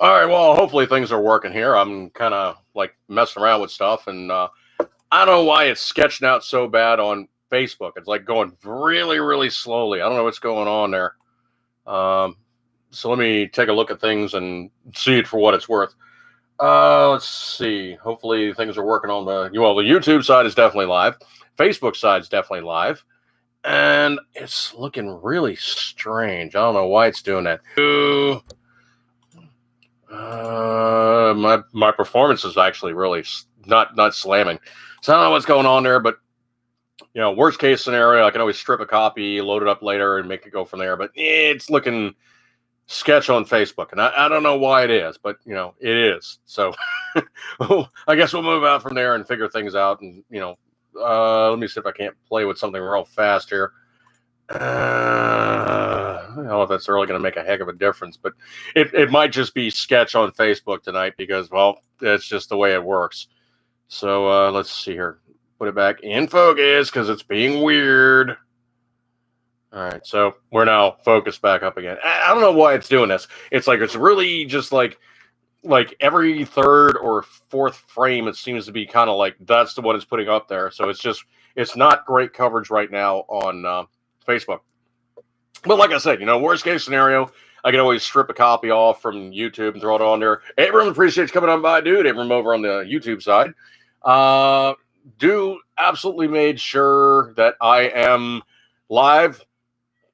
All right, well, hopefully things are working here. I'm kind of like messing around with stuff, and I don't know why it's sketching out so bad on Facebook. It's like going really, really slowly. I don't know what's going on there. Um, so let me take a look at things and see it for what it's worth. Let's see. Hopefully things are working on the YouTube side is definitely live. Facebook side is definitely live, and it's looking really strange. I don't know why it's doing that. My performance is actually really not slamming. So I don't know what's going on there, but worst case scenario, I can always strip a copy, load it up later, and make it go from there. But it's looking sketch on Facebook, and I don't know why it is, but it is. So I guess we'll move out from there and figure things out. And let me see if I can't play with something real fast here. I don't know if that's really going to make a heck of a difference, but it might just be sketch on Facebook tonight because, well, that's just the way it works. So let's see here. Put it back in focus because it's being weird. All right, so we're now focused back up again. I don't know why it's doing this. It's really just like every third or fourth frame, it seems to be kind of like that's the one it's putting up there. So it's not great coverage right now on Facebook. But like I said, worst case scenario, I can always strip a copy off from YouTube and throw it on there. Abram, appreciate you coming on by, dude. Abram over on the YouTube side. Do absolutely made sure that I am live.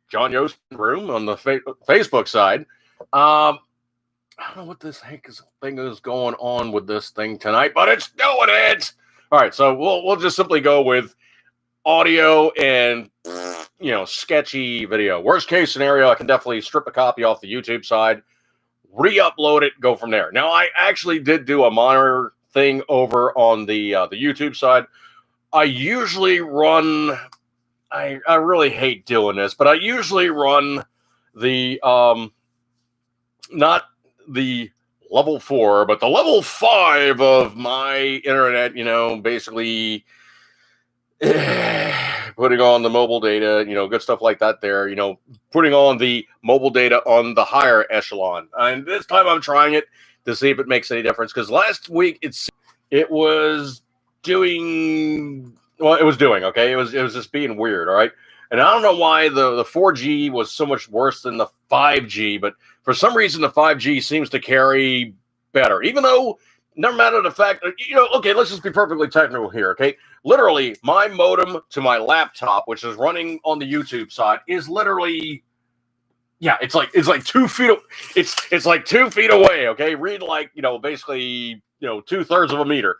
John Yost room on the Facebook side. I don't know what this thing is going on with this thing tonight, but it's doing it. All right, so we'll just simply go with audio and sketchy video. Worst case scenario, I can definitely strip a copy off the YouTube side, re-upload it, go from there. Now, I actually did do a monitor thing over on the YouTube side. I usually run. I really hate doing this, but I usually run the not the level 4, but the level 5 of my internet. Basically putting on the mobile data, good stuff like that there, putting on the mobile data on the higher echelon. And this time I'm trying it to see if it makes any difference. Because last week it was doing, okay. It was just being weird. All right. And I don't know why the 4G was so much worse than the 5G, but for some reason the 5G seems to carry better, even though no matter the fact, okay, let's just be perfectly technical here, okay? Literally, my modem to my laptop, which is running on the YouTube side, is literally, it's like 2 feet. It's like 2 feet away, okay? Read basically, 2/3 of a meter,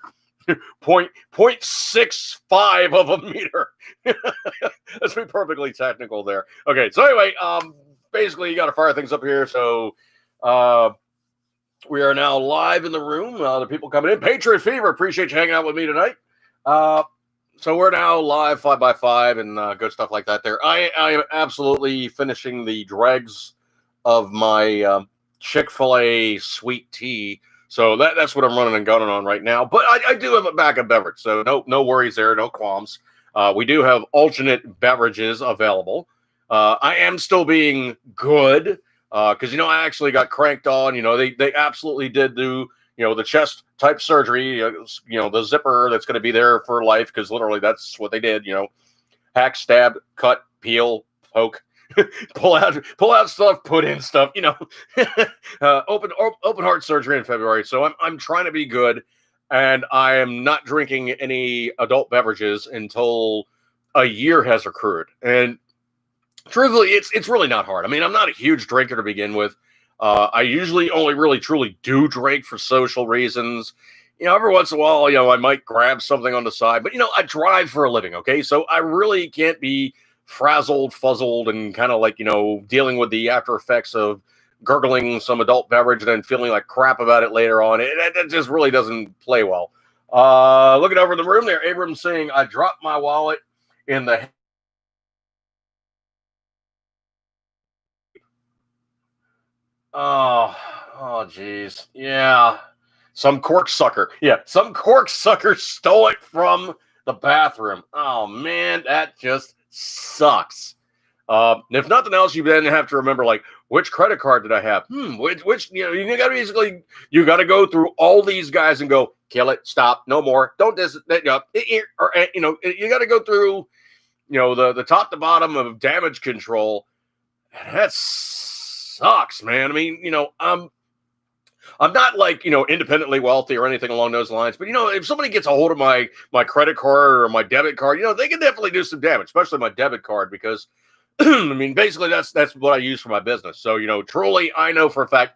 0.65 of a meter. Let's be perfectly technical there. Okay, so anyway, basically, you got to fire things up here. So, we are now live in the room. The people coming in. Patriot Fever, appreciate you hanging out with me tonight. So we're now live 5x5 and good stuff like that there. I am absolutely finishing the dregs of my Chick-fil-A sweet tea. So that's what I'm running and gunning on right now. But I do have a backup beverage. So no worries there. No qualms. We do have alternate beverages available. I am still being good. Because I actually got cranked on. They absolutely did do the chest type surgery. The zipper that's going to be there for life because literally that's what they did. Hack, stab, cut, peel, poke, pull out stuff, put in stuff. Open heart surgery in February. So I'm trying to be good, and I am not drinking any adult beverages until a year has accrued. And truthfully, it's really not hard. I mean, I'm not a huge drinker to begin with. I usually only really truly do drink for social reasons. Every once in a while, I might grab something on the side. But, I drive for a living, okay? So I really can't be frazzled, fuzzled, and kind of like, dealing with the after effects of gurgling some adult beverage and then feeling like crap about it later on. It just really doesn't play well. Looking over the room there, Abram saying, I dropped my wallet in the Oh, geez. Yeah. Some corksucker. Yeah. Some corksucker stole it from the bathroom. Oh, man. That just sucks. If nothing else, you then have to remember, like, which credit card did I have? Which you got to basically, you got to go through all these guys and go, kill it, stop, no more, don't you got to go through, the top to bottom of damage control. That sucks, man. I mean, I'm not like, independently wealthy or anything along those lines, but if somebody gets a hold of my credit card or my debit card, they can definitely do some damage, especially my debit card, because I mean, basically that's what I use for my business. So, truly, I know for a fact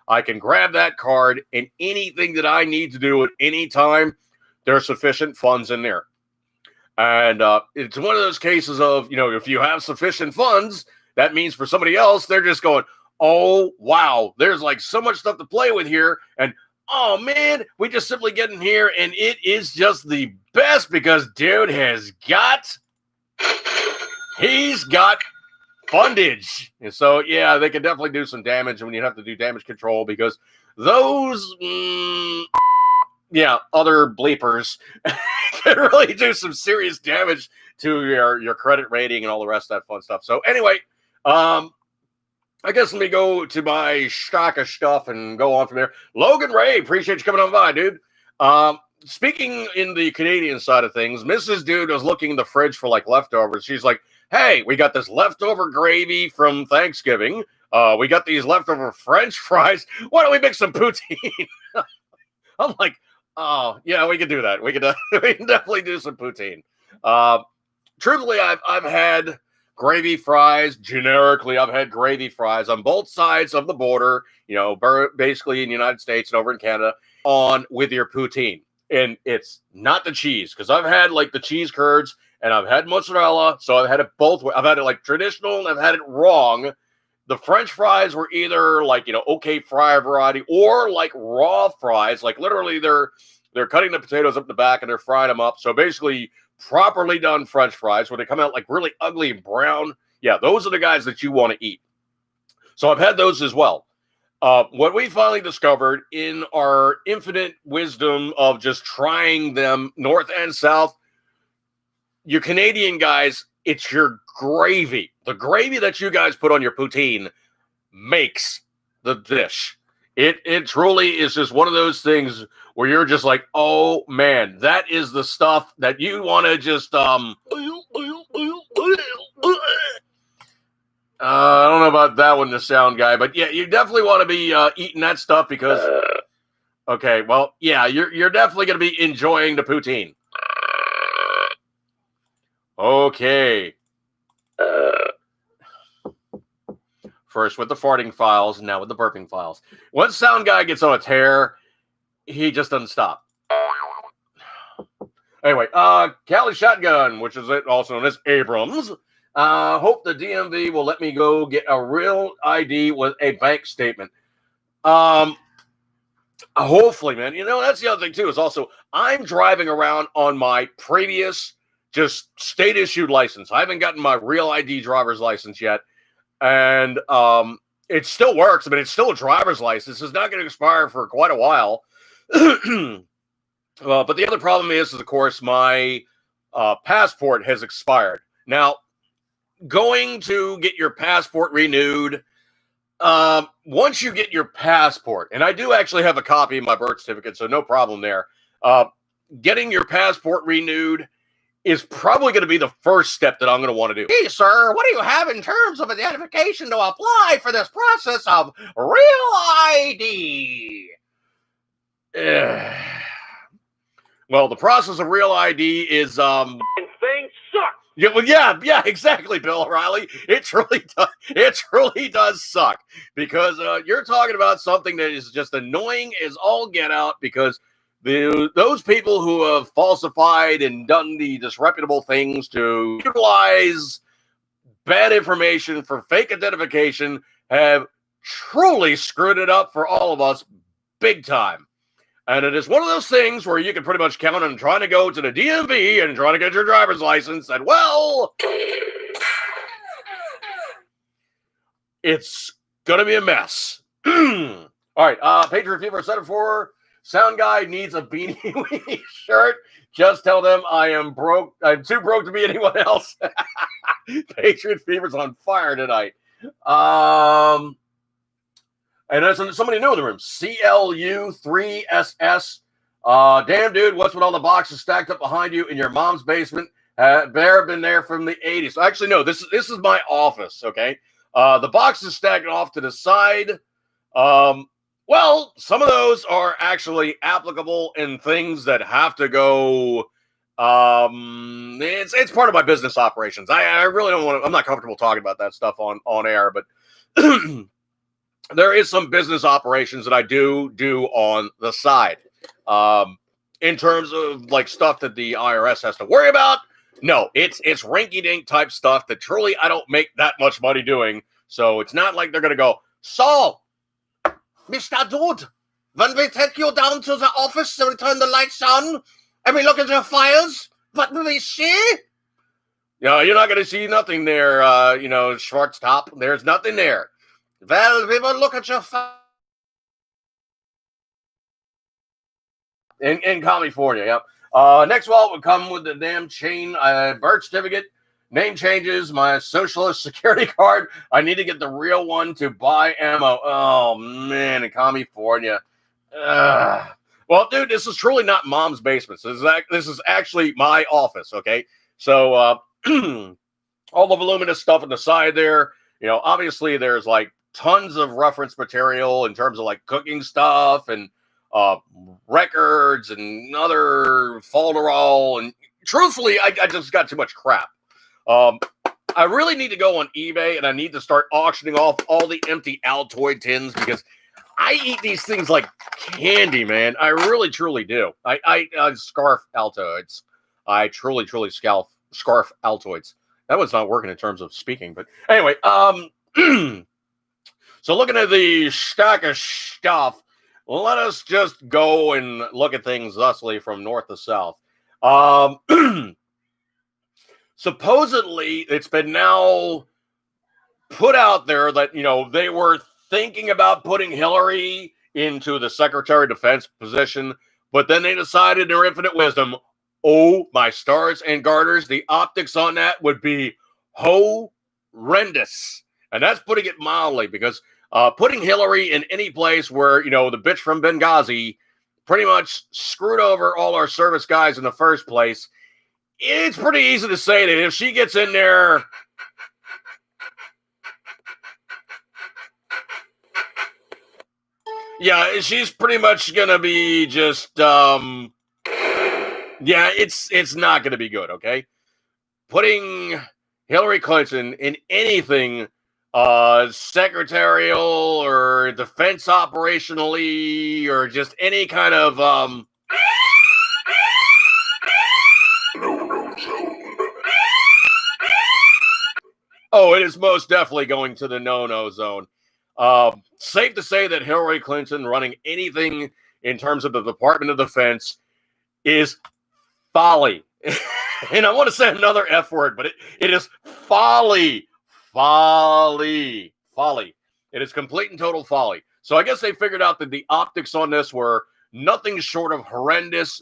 I can grab that card, and anything that I need to do at any time, there's sufficient funds in there. And it's one of those cases of, if you have sufficient funds, that means for somebody else, they're just going, oh, wow, there's like so much stuff to play with here. And oh, man, we just simply get in here, and it is just the best because dude he's got fundage. And so, yeah, they can definitely do some damage when you have to do damage control, because those, other bleepers can really do some serious damage to your credit rating and all the rest of that fun stuff. So anyway, I guess let me go to my stock of stuff and go on from there. Logan Ray, appreciate you coming on by, dude. Speaking in the Canadian side of things, Mrs. Dude was looking in the fridge for like leftovers. She's like, hey, we got this leftover gravy from Thanksgiving. We got these leftover French fries. Why don't we make some poutine? I'm like, oh, yeah, we can do that. We can definitely do some poutine. Truthfully, I've had gravy fries. Generically, I've had gravy fries on both sides of the border, basically in the United States and over in Canada, on with your poutine. And it's not the cheese, because I've had like the cheese curds and I've had mozzarella. So I've had it both ways. I've had it like traditional and I've had it wrong. The French fries were either like, okay fry variety, or like raw fries. Like literally they're cutting the potatoes up in the back and they're frying them up. So basically properly done French fries, where they come out like really ugly and brown. Yeah, those are the guys that you want to eat. So I've had those as well. What we finally discovered in our infinite wisdom of just trying them north and south, you Canadian guys, it's your gravy. The gravy that you guys put on your poutine makes the dish. It truly is just one of those things where you're just like, oh man, that is the stuff that you want to just I don't know about that one, the sound guy, but yeah, you definitely want to be eating that stuff, because okay, well, yeah, you're definitely going to be enjoying the poutine. Okay. First with the farting files, now with the burping files. Once sound guy gets on a tear, he just doesn't stop. Anyway, Cali Shotgun, which is also known as Abrams. Hope the DMV will let me go get a real ID with a bank statement. Hopefully, man. That's the other thing too, is also I'm driving around on my previous just state issued license. I haven't gotten my real ID driver's license yet. And it still works. I mean, it's still a driver's license. It's not going to expire for quite a while. But the other problem is, of course, my passport has expired. Now, going to get your passport renewed, once you get your passport, and I do actually have a copy of my birth certificate, so no problem there. Getting your passport renewed is probably going to be the first step that I'm going to want to do. Hey, sir, what do you have in terms of identification to apply for this process of real ID? Well, the process of real ID is things suck. Yeah, well, yeah, exactly, Bill O'Reilly. It truly does suck, because you're talking about something that is just annoying as all get out, because those people who have falsified and done the disreputable things to utilize bad information for fake identification have truly screwed it up for all of us big time. And it is one of those things where you can pretty much count on trying to go to the DMV and trying to get your driver's license, and well, it's going to be a mess. All right, Patriot Fever 7-4. Sound guy needs a Beanie Weenie shirt. Just tell them I am broke. I'm too broke to be anyone else. Patriot Fever's on fire tonight. And there's somebody new in the room. CLU3SS. Damn, dude, what's with all the boxes stacked up behind you in your mom's basement? Bear been there from the 80s. Actually, no, this is my office, okay? The boxes stacked off to the side. Well, some of those are actually applicable in things that have to go. It's part of my business operations. I really don't want to. I'm not comfortable talking about that stuff on air, but there is some business operations that I do on the side. In terms of like stuff that the IRS has to worry about, no, it's rinky-dink type stuff that truly I don't make that much money doing. So it's not like they're gonna go, so, Mr. Dude, when we take you down to the office to turn the lights on and we look at your files, what do we see? You're not gonna see nothing there, Schwarztop. There's nothing there. Well, we will look at your file. In California, yep. Next wallet would come with the damn chain, birth certificate, name changes, my socialist security card. I need to get the real one to buy ammo. Oh, man, in California. Well, dude, this is truly not mom's basement. This is actually my office, okay? So all the voluminous stuff on the side there, obviously there's like tons of reference material in terms of like cooking stuff and records and other folderol, and truthfully, I just got too much crap. I really need to go on eBay and I need to start auctioning off all the empty Altoid tins because I eat these things like candy, man. I really, truly do. I scarf Altoids. I truly scarf Altoids. That was not working in terms of speaking, but anyway, so looking at the stack of stuff, let us just go and look at things thusly from north to south. Supposedly, it's been now put out there that, they were thinking about putting Hillary into the Secretary of Defense position, but then they decided in their infinite wisdom, oh, my stars and garters, the optics on that would be horrendous. And that's putting it mildly, because putting Hillary in any place where, the bitch from Benghazi pretty much screwed over all our service guys in the first place, it's pretty easy to say that if she gets in there, yeah, she's pretty much going to be just, it's not going to be good, okay? Putting Hillary Clinton in anything secretarial or defense operationally or just any kind of oh, it is most definitely going to the no-no zone. Safe to say that Hillary Clinton running anything in terms of the Department of Defense is folly. And I want to say another F word, but it is folly. Folly. It is complete and total folly. So I guess they figured out that the optics on this were nothing short of horrendous.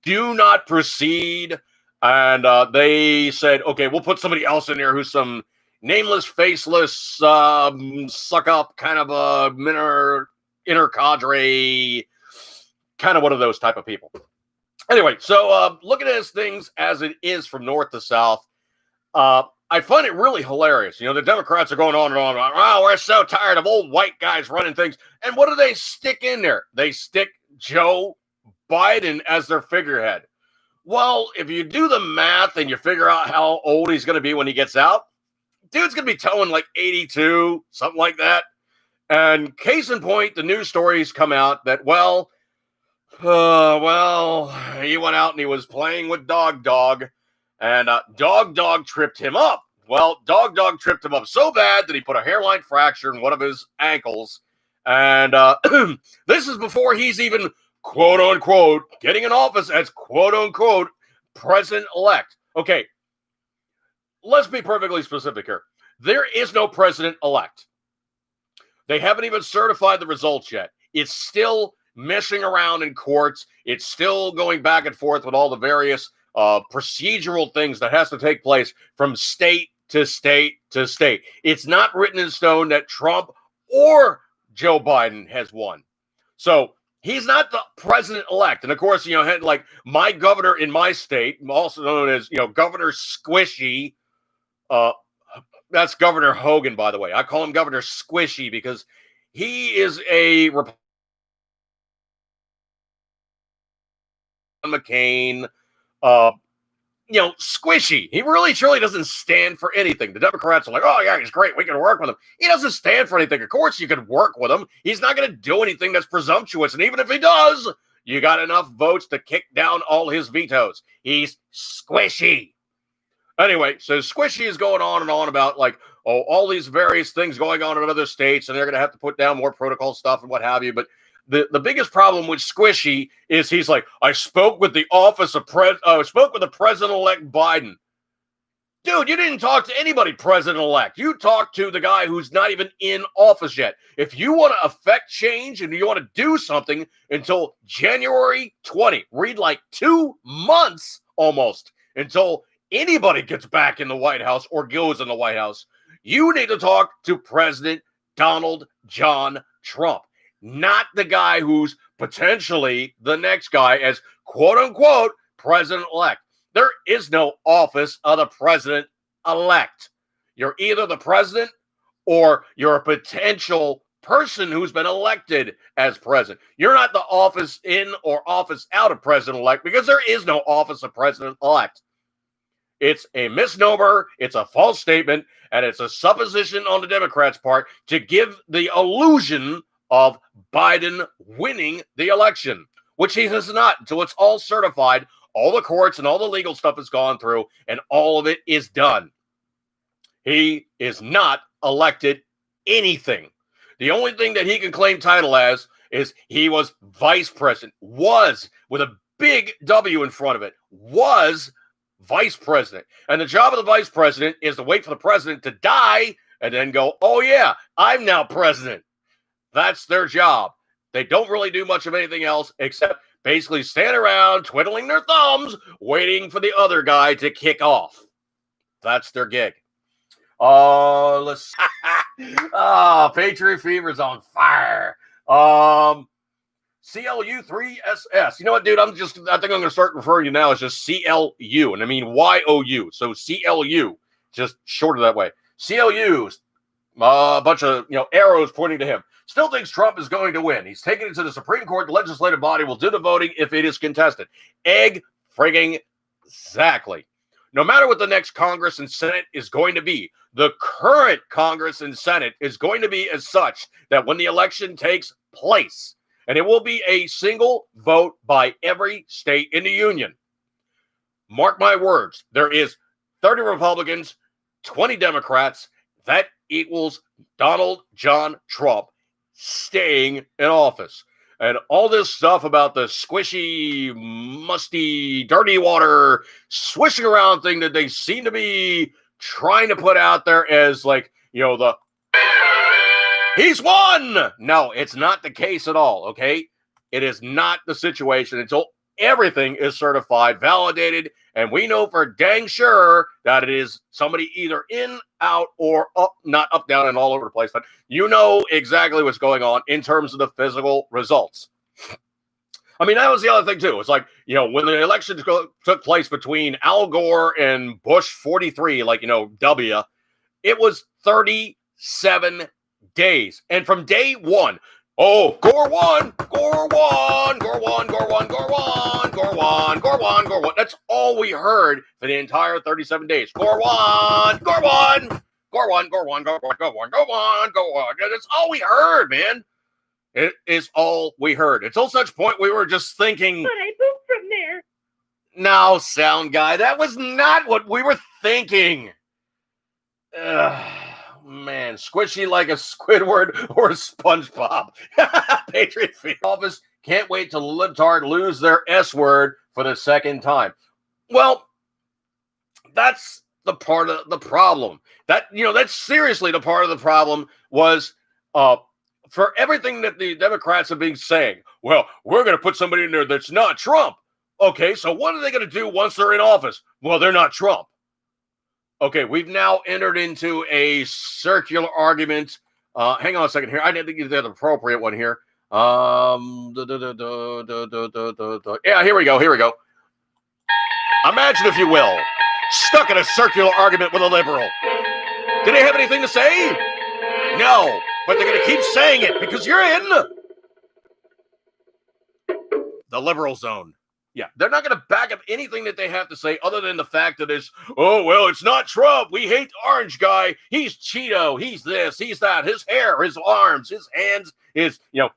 Do not proceed. And they said, okay, we'll put somebody else in there who's some nameless, faceless, suck up kind of a inner cadre, kind of one of those type of people. Anyway, so looking at things as it is from north to south, I find it really hilarious. The Democrats are going on and on. Oh, we're so tired of old white guys running things. And what do they stick in there? They stick Joe Biden as their figurehead. Well, if you do the math and you figure out how old he's going to be when he gets out, dude's going to be towing like 82, something like that. And case in point, the news stories come out that, he went out and he was playing with Dog. And Dog tripped him up. Well, Dog tripped him up so bad that he put a hairline fracture in one of his ankles. And this is before he's even, quote unquote, getting in office as quote unquote president-elect. Okay, let's be perfectly specific here. There is no president-elect. They haven't even certified the results yet. It's still messing around in courts. It's still going back and forth with all the various procedural things that has to take place from state to state to state. It's not written in stone that Trump or Joe Biden has won. So he's not the president-elect. And of course, like my governor in my state, also known as, Governor Squishy, that's Governor Hogan, by the way. I call him Governor Squishy because he is a McCain, squishy. He really truly doesn't stand for anything. The Democrats are like, oh, yeah, he's great. We can work with him. He doesn't stand for anything. Of course, you can work with him. He's not going to do anything that's presumptuous. And even if he does, you got enough votes to kick down all his vetoes. He's squishy. Anyway, so Squishy is going on and on about all these various things going on in other states, and they're going to have to put down more protocol stuff and what have you. But the biggest problem with Squishy is he's like, I spoke with the President-elect Biden. Dude, you didn't talk to anybody President-elect. You talked to the guy who's not even in office yet. If you want to affect change and you want to do something until January 20, read 2 months almost until anybody gets back in the White House or goes in the White House, you need to talk to President Donald John Trump. Not the guy who's potentially the next guy as quote-unquote president-elect. There is no office of the president-elect. You're either the president or you're a potential person who's been elected as president. You're not the office in or office out of president-elect because there is no office of president-elect. It's a misnomer, it's a false statement, and it's a supposition on the Democrats' part to give the illusion of Biden winning the election, which he has not until it's all certified, all the courts and all the legal stuff has gone through, and all of it is done. He is not elected anything. The only thing that he can claim title as is he was vice president, was with a big W in front of it, was vice president. And the job of the vice president is to wait for the president to die and then go, oh yeah, I'm now president. That's their job. They don't really do much of anything else except basically stand around twiddling their thumbs, waiting for the other guy to kick off. That's their gig. Let's Patriot Fever's on fire. CLU3SS. You know what, dude? I think I'm going to start referring to you now as just CLU, and I mean YOU. So CLU, just shorter that way. CLU, a bunch of arrows pointing to him. Still thinks Trump is going to win. He's taking it to the Supreme Court. The legislative body will do the voting if it is contested. Exactly. No matter what the next Congress and Senate is going to be, the current Congress and Senate is going to be as such that when the election takes place, and it will be a single vote by every state in the union. Mark my words, there is 30 Republicans, 20 Democrats. That equals Donald John Trump staying in office. And all this stuff about the squishy, musty, dirty water, swishing around thing that they seem to be trying to put out there as he's won. No, it's not the case at all, okay? It is not the situation until everything is certified, validated, and we know for dang sure that it is somebody either in, out, or up, not up, down, and all over the place, but you know exactly what's going on in terms of the physical results. I mean, that was the other thing, too. It's like, when the election took place between Al Gore and Bush 43, W, it was 37 days. And from day one, oh, Gore won, Gore won, Gore won, Gore won, Gore won, Gore won, Gore won, Gore won. That's all we heard for the entire 37 days. Gore won, Gore won, Gore won, Gore won, Gore won, Gore won, Gore won, Gore won. That's all we heard, man. It is all we heard. Until such point, we were just thinking. But I moved from there. No, sound guy, that was not what we were thinking. Man, squishy like a Squidward or a SpongeBob. Patriot Field Office can't wait till the libtard lose their S word for the second time. Well, that's the part of the problem. That's seriously the part of the problem was for everything that the Democrats have been saying, well, we're going to put somebody in there that's not Trump. Okay, so what are they going to do once they're in office? Well, they're not Trump. Okay, we've now entered into a circular argument. Hang on a second here. I didn't think the appropriate one here. Yeah, here we go. Imagine, if you will, stuck in a circular argument with a liberal. Do they have anything to say? No, but they're going to keep saying it because you're in the liberal zone. Yeah, they're not going to back up anything that they have to say other than the fact that it's, oh, well, it's not Trump. We hate the orange guy. He's Cheeto. He's this. He's that. His hair, his arms, his hands,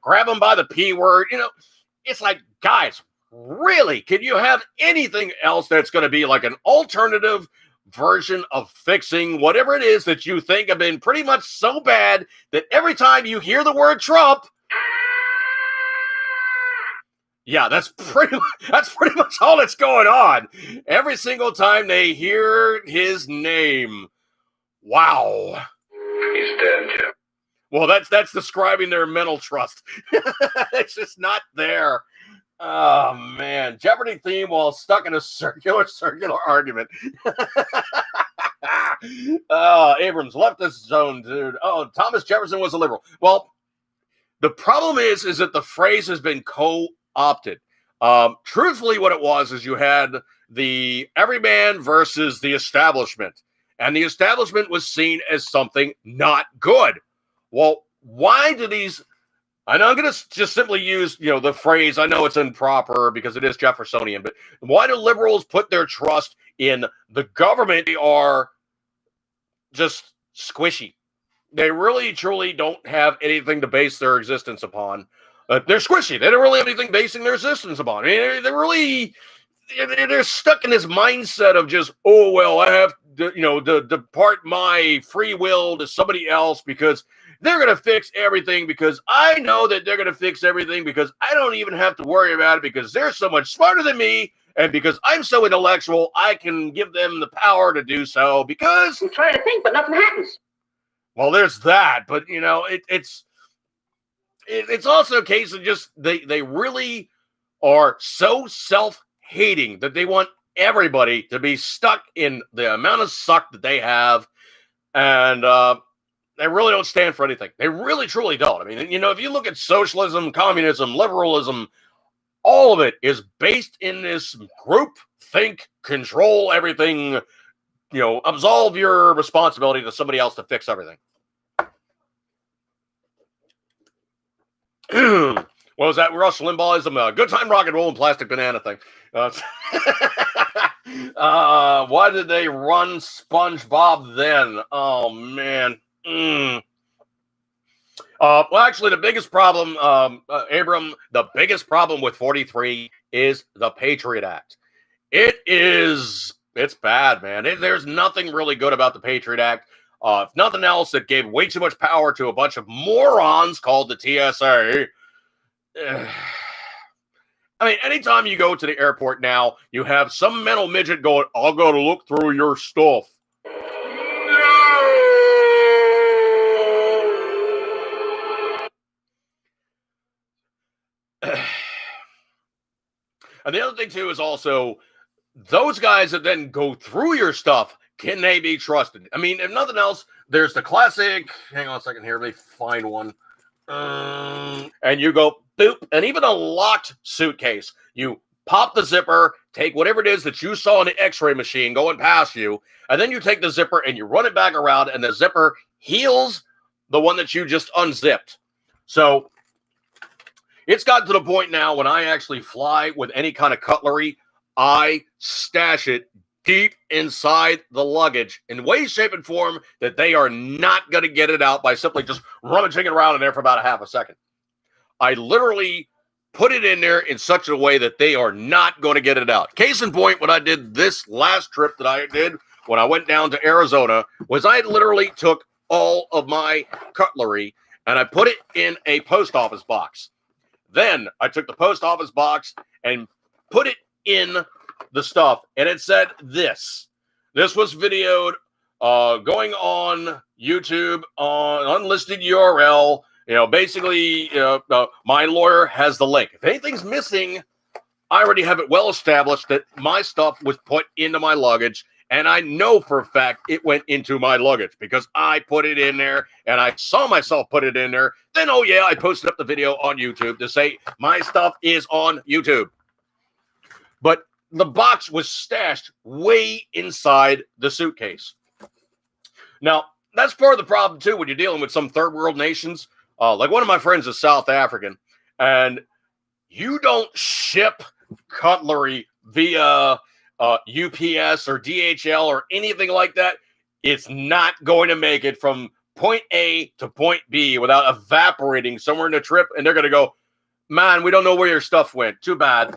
grab him by the P word. It's like, guys, really? Can you have anything else that's going to be like an alternative version of fixing whatever it is that you think have been pretty much so bad that every time you hear the word Trump, yeah, that's pretty much all that's going on. Every single time they hear his name. Wow. He's dead, Jim. Well, that's describing their mental trust. It's just not there. Oh, man. Jeopardy theme while stuck in a circular argument. Abrams, leftist zone, dude. Oh, Thomas Jefferson was a liberal. Well, the problem is that the phrase has been co-opted. Truthfully, what it was is you had the everyman versus the establishment, and the establishment was seen as something not good. Well, why do these? And I'm going to just simply use, the phrase. I know it's improper because it is Jeffersonian, but why do liberals put their trust in the government? They are just squishy. They really, truly don't have anything to base their existence upon. They're squishy. They don't really have anything basing their existence upon. I mean, they're stuck in this mindset of just, oh, well, I have to, depart my free will to somebody else because they're going to fix everything, because I know that they're going to fix everything, because I don't even have to worry about it, because they're so much smarter than me, and because I'm so intellectual, I can give them the power to do so, because I'm trying to think, but nothing happens. Well, there's that, but it's also a case of just they really are so self-hating that they want everybody to be stuck in the amount of suck that they have, and they really don't stand for anything. They really, truly don't. I mean, if you look at socialism, communism, liberalism, all of it is based in this group think, control everything, absolve your responsibility to somebody else to fix everything. What was that? Rush Limbaughism, good time rock and roll and plastic banana thing. Why did they run SpongeBob then? Oh, man. Well, actually, the biggest problem, Abram, the biggest problem with 43 is the Patriot Act. It's bad, man. There's nothing really good about the Patriot Act. If nothing else, it gave way too much power to a bunch of morons called the TSA. I mean, anytime you go to the airport now, you have some mental midget going, I'll go to look through your stuff. And the other thing, too, is also those guys that then go through your stuff, can they be trusted? I mean, if nothing else, there's the classic, hang on a second here, let me find one. And you go, boop, and even a locked suitcase, you pop the zipper, take whatever it is that you saw in the x-ray machine going past you, and then you take the zipper and you run it back around, and the zipper heals the one that you just unzipped. So it's gotten to the point now when I actually fly with any kind of cutlery, I stash it deep inside the luggage in way, shape, and form that they are not going to get it out by simply just rummaging it around in there for about a half a second. I literally put it in there in such a way that they are not going to get it out. Case in point, what I did this last trip that I did when I went down to Arizona was I literally took all of my cutlery and I put it in a post office box. Then I took the post office box and put it in the stuff, and it said this. This was videoed going on YouTube on unlisted URL, Basically, my lawyer has the link. If anything's missing, I already have it well established that my stuff was put into my luggage, and I know for a fact it went into my luggage because I put it in there and I saw myself put it in there. Then, I posted up the video on YouTube to say my stuff is on YouTube. But the box was stashed way inside the suitcase. Now, that's part of the problem, too, when you're dealing with some third world nations. Like one of my friends is South African, and you don't ship cutlery via UPS or DHL or anything like that. It's not going to make it from point A to point B without evaporating somewhere in the trip, and they're going to go, man, we don't know where your stuff went. Too bad.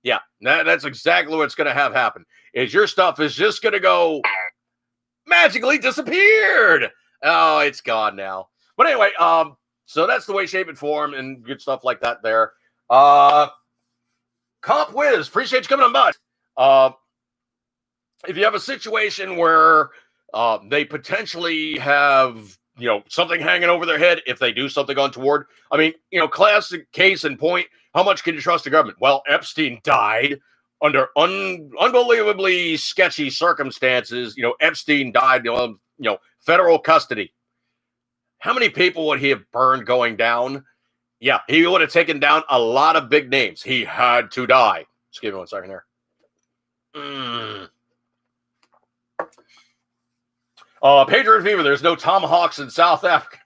Yeah, that's exactly what's going to have happen, is your stuff is just going to go magically disappeared. Oh, it's gone now. But anyway, so that's the way, shape, and form, and good stuff like that there. Comp Wiz, appreciate you coming on by. If you have a situation where they potentially have, something hanging over their head, if they do something untoward, classic case in point, how much can you trust the government? Well, Epstein died under unbelievably sketchy circumstances. Epstein died, federal custody. How many people would he have burned going down? Yeah, he would have taken down a lot of big names. He had to die. Just give me 1 second here. Patriot Fever, there's no tomahawks in South Africa.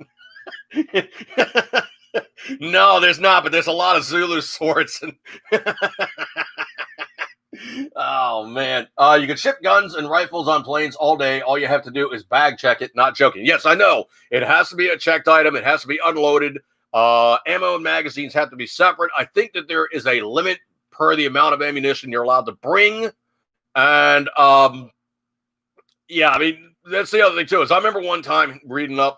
No, there's not, but there's a lot of Zulu swords. Oh, man. You can ship guns and rifles on planes all day. All you have to do is bag check it. Not joking. Yes, I know. It has to be a checked item. It has to be unloaded. Ammo and magazines have to be separate. I think that there is a limit per the amount of ammunition you're allowed to bring. And, that's the other thing, too, is I remember one time reading up,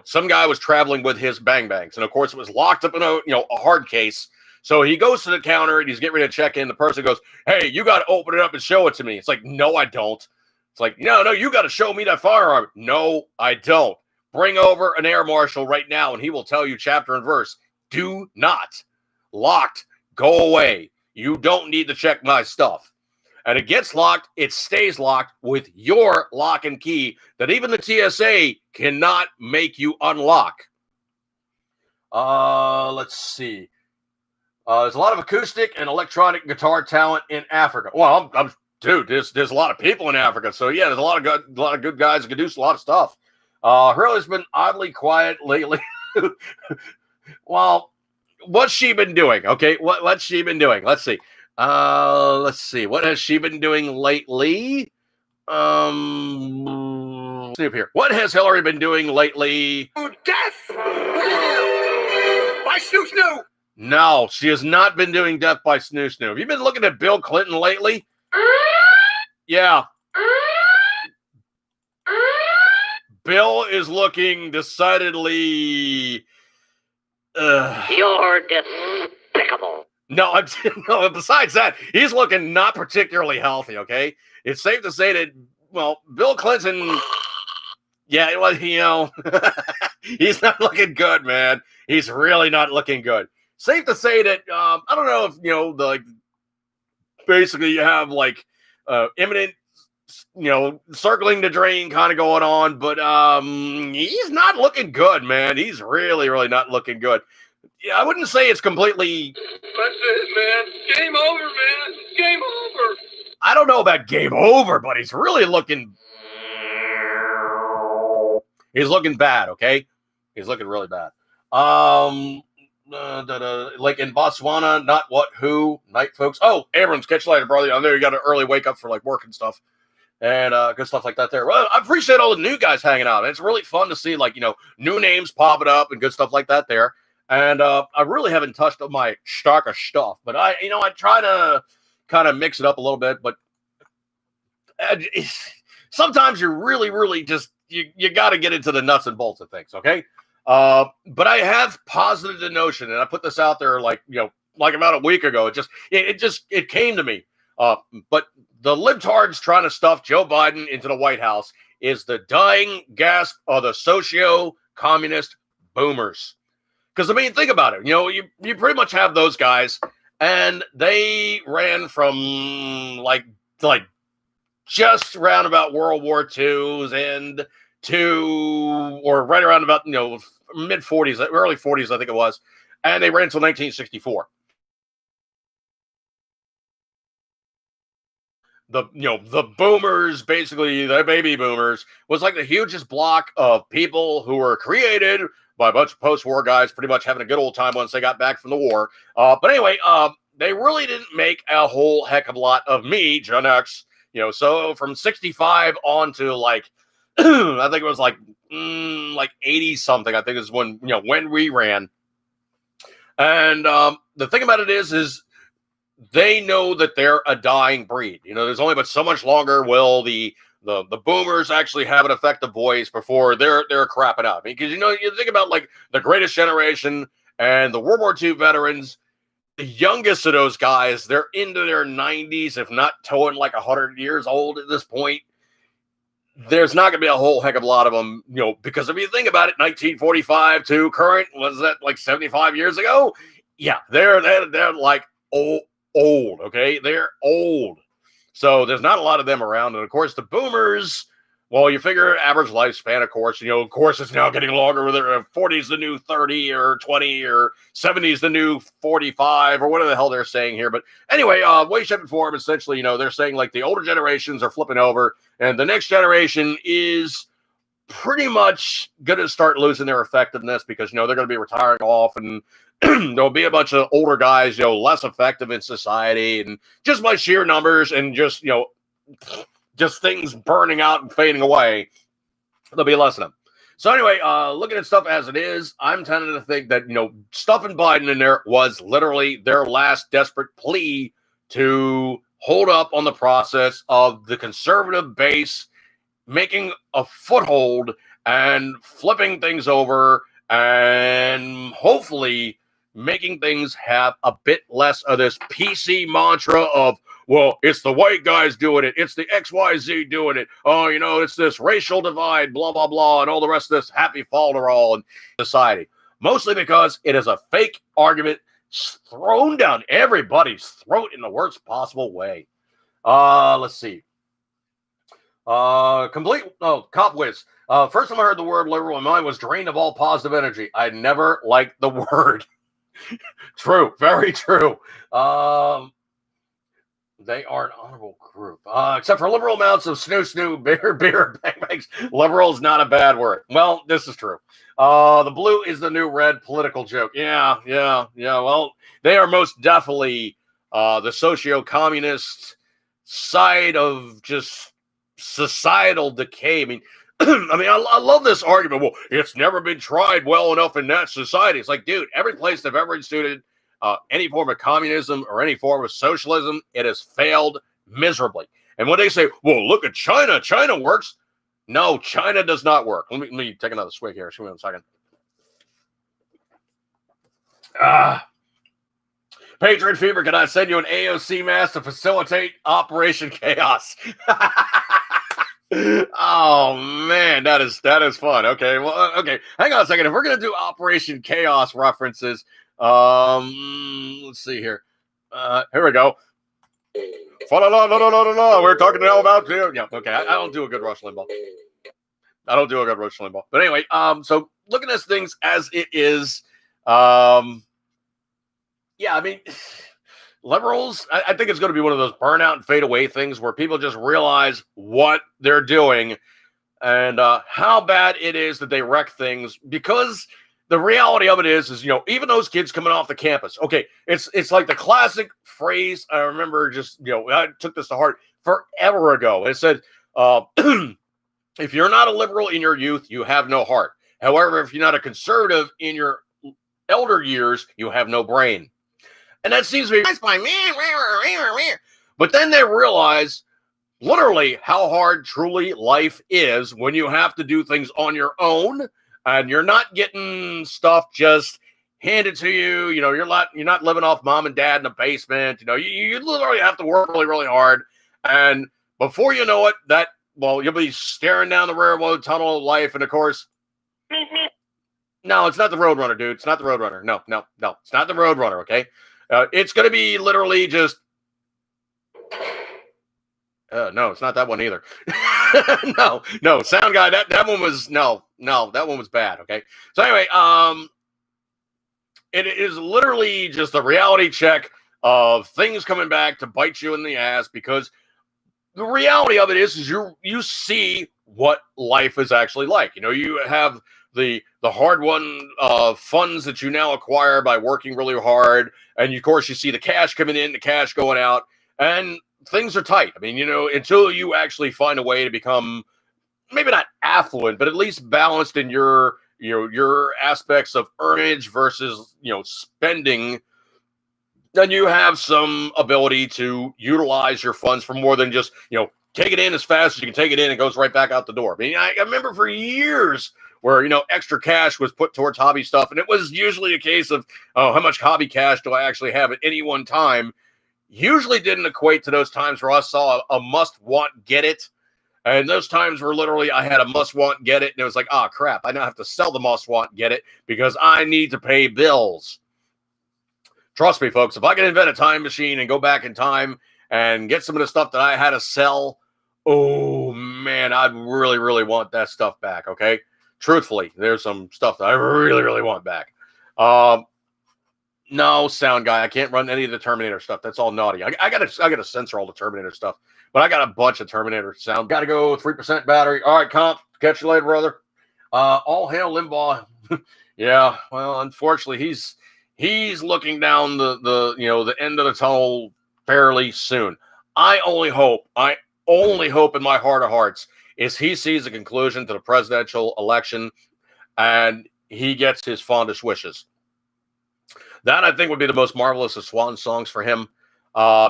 some guy was traveling with his bang bangs. And, of course, it was locked up in a hard case. So he goes to the counter and he's getting ready to check in. The person goes, hey, you got to open it up and show it to me. It's like, no, I don't. It's like, no, you got to show me that firearm. No, I don't. Bring over an air marshal right now and he will tell you chapter and verse. Do not. Locked. Go away. You don't need to check my stuff. And it gets locked. It stays locked with your lock and key that even the TSA cannot make you unlock. Let's see. There's a lot of acoustic and electronic guitar talent in Africa. Well, there's a lot of people in Africa. So, yeah, there's a lot of good guys who can do a lot of stuff. Hurley's been oddly quiet lately. Well, what's she been doing? Okay, what's she been doing? Let's see. What has she been doing lately? Let's see up here. What has Hillary been doing lately? Death by Snoo Snoo. No, she has not been doing death by Snoo Snoo. Have you been looking at Bill Clinton lately? Yeah. Bill is looking decidedly... You're despicable. No, besides that, he's looking not particularly healthy, okay? It's safe to say that, Bill Clinton... Yeah, well, he's not looking good, man. He's really not looking good. Safe to say that, I don't know if, basically you have, imminent, circling the drain kind of going on, but he's not looking good, man. He's really, really not looking good. Yeah, I wouldn't say it's completely... That's it, man. Game over, man. Game over. I don't know about game over, but he's really looking... He's looking bad, okay? He's looking really bad. Like in Botswana, not what, who, night folks. Oh, Abrams, catch you later, brother. I know you got an early wake up for work and stuff. And good stuff like that there. Well, I appreciate all the new guys hanging out. It's really fun to see, new names popping up and good stuff like that there. And I really haven't touched on my stock of stuff, but I try to kind of mix it up a little bit. But sometimes you're really, really just, you got to get into the nuts and bolts of things, okay? But I have posited the notion, and I put this out there about a week ago. It came to me. But the libtards trying to stuff Joe Biden into the White House is the dying gasp of the socio-communist boomers. Because, I mean, think about it. You pretty much have those guys, and they ran from like just around about World War II's end to, or right around about, mid 40s, early 40s, I think it was. And they ran until 1964. The boomers, basically the baby boomers, was like the hugest block of people who were created by a bunch of post-war guys pretty much having a good old time once they got back from the war. But anyway, they really didn't make a whole heck of a lot of me, Gen X. So from 65 on to like, I think it was like 80 something, I think is when we ran. And the thing about it is they know that they're a dying breed. There's only but so much longer will the boomers actually have an effective voice before they're crapping out. Because you think about like the Greatest Generation and the World War II veterans, the youngest of those guys, they're into their 90s, if not towing like 100 years old at this point. There's not going to be a whole heck of a lot of them, because if you think about it, 1945 to current, was that like 75 years ago? Yeah, they're like old, okay? They're old. So there's not a lot of them around. And of course, the boomers, well, you figure average lifespan, of course, it's now getting longer, whether 40 is the new 30 or 20 or 70 is the new 45 or whatever the hell they're saying here. But anyway, way, shape, and form, essentially, they're saying like the older generations are flipping over and the next generation is pretty much going to start losing their effectiveness because, they're going to be retiring off and there'll be a bunch of older guys, less effective in society and just by sheer numbers and just things burning out and fading away, there'll be less of them. So anyway, looking at stuff as it is, I'm tending to think that, stuffing Biden in there was literally their last desperate plea to hold up on the process of the conservative base making a foothold and flipping things over and hopefully making things have a bit less of this PC mantra of, well, it's the white guys doing it. It's the XYZ doing it. Oh, it's this racial divide, blah, blah, blah, and all the rest of this happy falderall in society. Mostly because it is a fake argument thrown down everybody's throat in the worst possible way. Let's see. Cop whiz. First time I heard the word liberal, my mind was drained of all positive energy. I never liked the word. True, very true. They are an honorable group, except for liberal amounts of snoo, beer, bang bangs. Liberal is not a bad word. Well, this is true. The blue is the new red political joke. Yeah. Well, they are most definitely the socio-communist side of just societal decay. I mean, I love this argument. Well, it's never been tried well enough in that society. It's like, dude, every place they've ever instituted any form of communism or any form of socialism, it has failed miserably. And when they say, well, look at China, China works. No, China does not work. Let me take another swig here. Give me 1 second. Patriot Fever, can I send you an AOC mask to facilitate Operation Chaos? Oh man, that is fun. Okay, well, okay. Hang on a second. If we're gonna do Operation Chaos references, let's see here. Here we go. We're talking now about yeah. Okay, I don't do a good Rush Limbaugh. But anyway, so looking at things as it is, yeah. I mean, liberals, I think it's going to be one of those burnout and fade away things where people just realize what they're doing and how bad it is that they wreck things, because the reality of it is, even those kids coming off the campus. Okay, it's like the classic phrase. I remember just, I took this to heart forever ago. It said, if you're not a liberal in your youth, you have no heart. However, if you're not a conservative in your elder years, you have no brain. And that seems to be nice by me. But then they realize literally how hard truly life is when you have to do things on your own and you're not getting stuff just handed to you. You're not living off mom and dad in the basement. You literally have to work really, really hard. And before you know it, you'll be staring down the railroad tunnel of life. And of course, No, it's not the Roadrunner, dude. It's not the Roadrunner. No. It's not the Roadrunner, okay? It's going to be literally just... no, it's not that one either. no, Sound Guy, that one was... No, that one was bad, okay? So anyway, it is literally just a reality check of things coming back to bite you in the ass, because the reality of it is you see what life is actually like. You know, you have the hard-won funds that you now acquire by working really hard, and of course you see the cash coming in, the cash going out, and things are tight. I mean, you know, until you actually find a way to become maybe not affluent, but at least balanced in your aspects of earnage versus, you know, spending, then you have some ability to utilize your funds for more than just, you know, take it in as fast as you can take it in. It goes right back out the door. I mean, I remember for years where, you know, extra cash was put towards hobby stuff, and it was usually a case of, oh, how much hobby cash do I actually have at any one time? Usually didn't equate to those times where I saw a must-want get it. And those times were literally, I had a must-want get it, and it was like, oh, crap, I now have to sell the must-want get it because I need to pay bills. Trust me, folks, if I could invent a time machine and go back in time and get some of the stuff that I had to sell, oh, man, I'd really, really want that stuff back, okay? Truthfully, there's some stuff that I really, really want back. No, Sound Guy, I can't run any of the Terminator stuff. That's all naughty. I gotta censor all the Terminator stuff, but I got a bunch of Terminator sound. Got to go 3% battery. All right, comp. Catch you later, brother. All hail Limbaugh. Yeah, well, unfortunately, he's looking down the end of the tunnel fairly soon. I only hope in my heart of hearts is he sees a conclusion to the presidential election and he gets his fondest wishes. That, I think, would be the most marvelous of swan songs for him,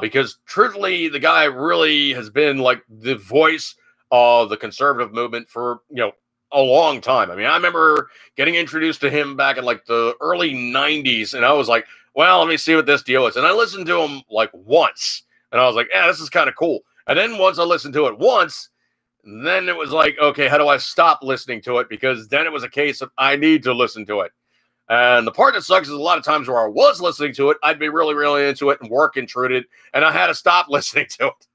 because truthfully, the guy really has been like the voice of the conservative movement for, you know, a long time. I mean, I remember getting introduced to him back in like the early 90s, and I was like, well, let me see what this deal is. And I listened to him like once, and I was like, yeah, this is kind of cool. And then once I listened to it once, then it was like, okay, how do I stop listening to it? Because then it was a case of I need to listen to it. And the part that sucks is a lot of times where I was listening to it, I'd be really, really into it and work intruded, and I had to stop listening to it.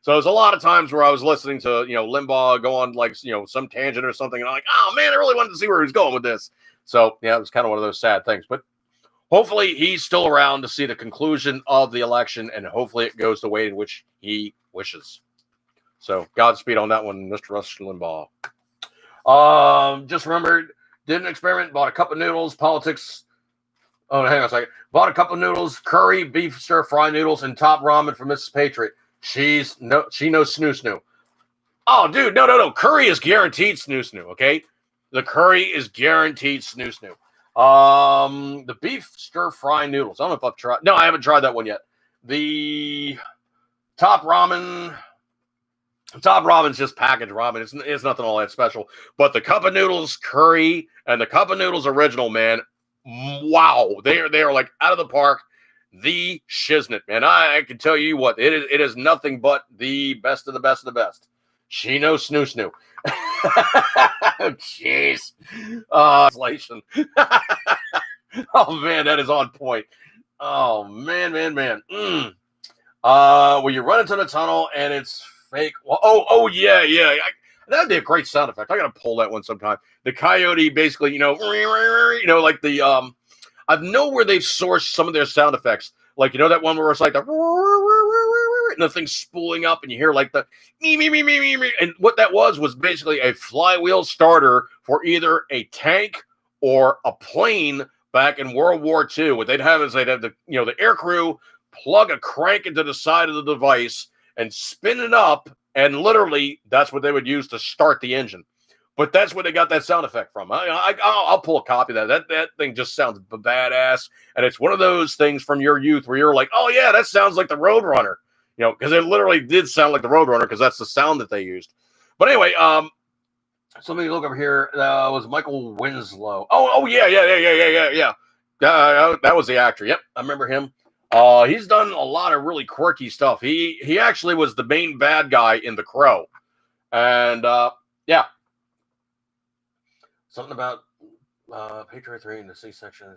So there's a lot of times where I was listening to, you know, Limbaugh go on like, you know, some tangent or something, and I'm like, oh man, I really wanted to see where he was going with this. So yeah, it was kind of one of those sad things. But hopefully he's still around to see the conclusion of the election, and hopefully it goes the way in which he wishes. So Godspeed on that one, Mr. Rush Limbaugh. Just remembered. Did an experiment, bought a cup of noodles, politics. Oh, hang on a second. Bought a cup of noodles, curry, beef stir-fry noodles, and top ramen from Mrs. Patriot. She knows snoo-snoo. Oh, dude, no. Curry is guaranteed snoo-snoo, okay? The curry is guaranteed snoo-snoo. The beef stir-fry noodles. I don't know if I've tried. No, I haven't tried that one yet. The top ramen's just packaged ramen. It's nothing all that special. But the cup of noodles curry and the cup of noodles original, man, wow, they are like out of the park. The shiznit, man. I can tell you what, it is nothing but the best of the best of the best. She knows snoo-snoo. Jeez. Translation. Oh man, that is on point. Oh man. When you run into the tunnel and it's fake. Oh yeah. That'd be a great sound effect. I gotta pull that one sometime. The coyote basically, like the I know where they've sourced some of their sound effects. Like, that one where it's like the and the thing's spooling up and you hear like the me. And what that was basically a flywheel starter for either a tank or a plane back in World War II. What they'd have is the air crew plug a crank into the side of the device and spin it up, and literally that's what they would use to start the engine. But that's where they got that sound effect from. I'll pull a copy of that. That thing just sounds badass, and it's one of those things from your youth where you're like, oh yeah, that sounds like the Roadrunner, because it literally did sound like the Roadrunner because that's the sound that they used. But anyway, so let me look over here. Was Michael Winslow? Oh yeah. That was the actor. Yep, I remember him. He's done a lot of really quirky stuff. He actually was the main bad guy in The Crow. And yeah. Something about Patriot 3 in the C-section.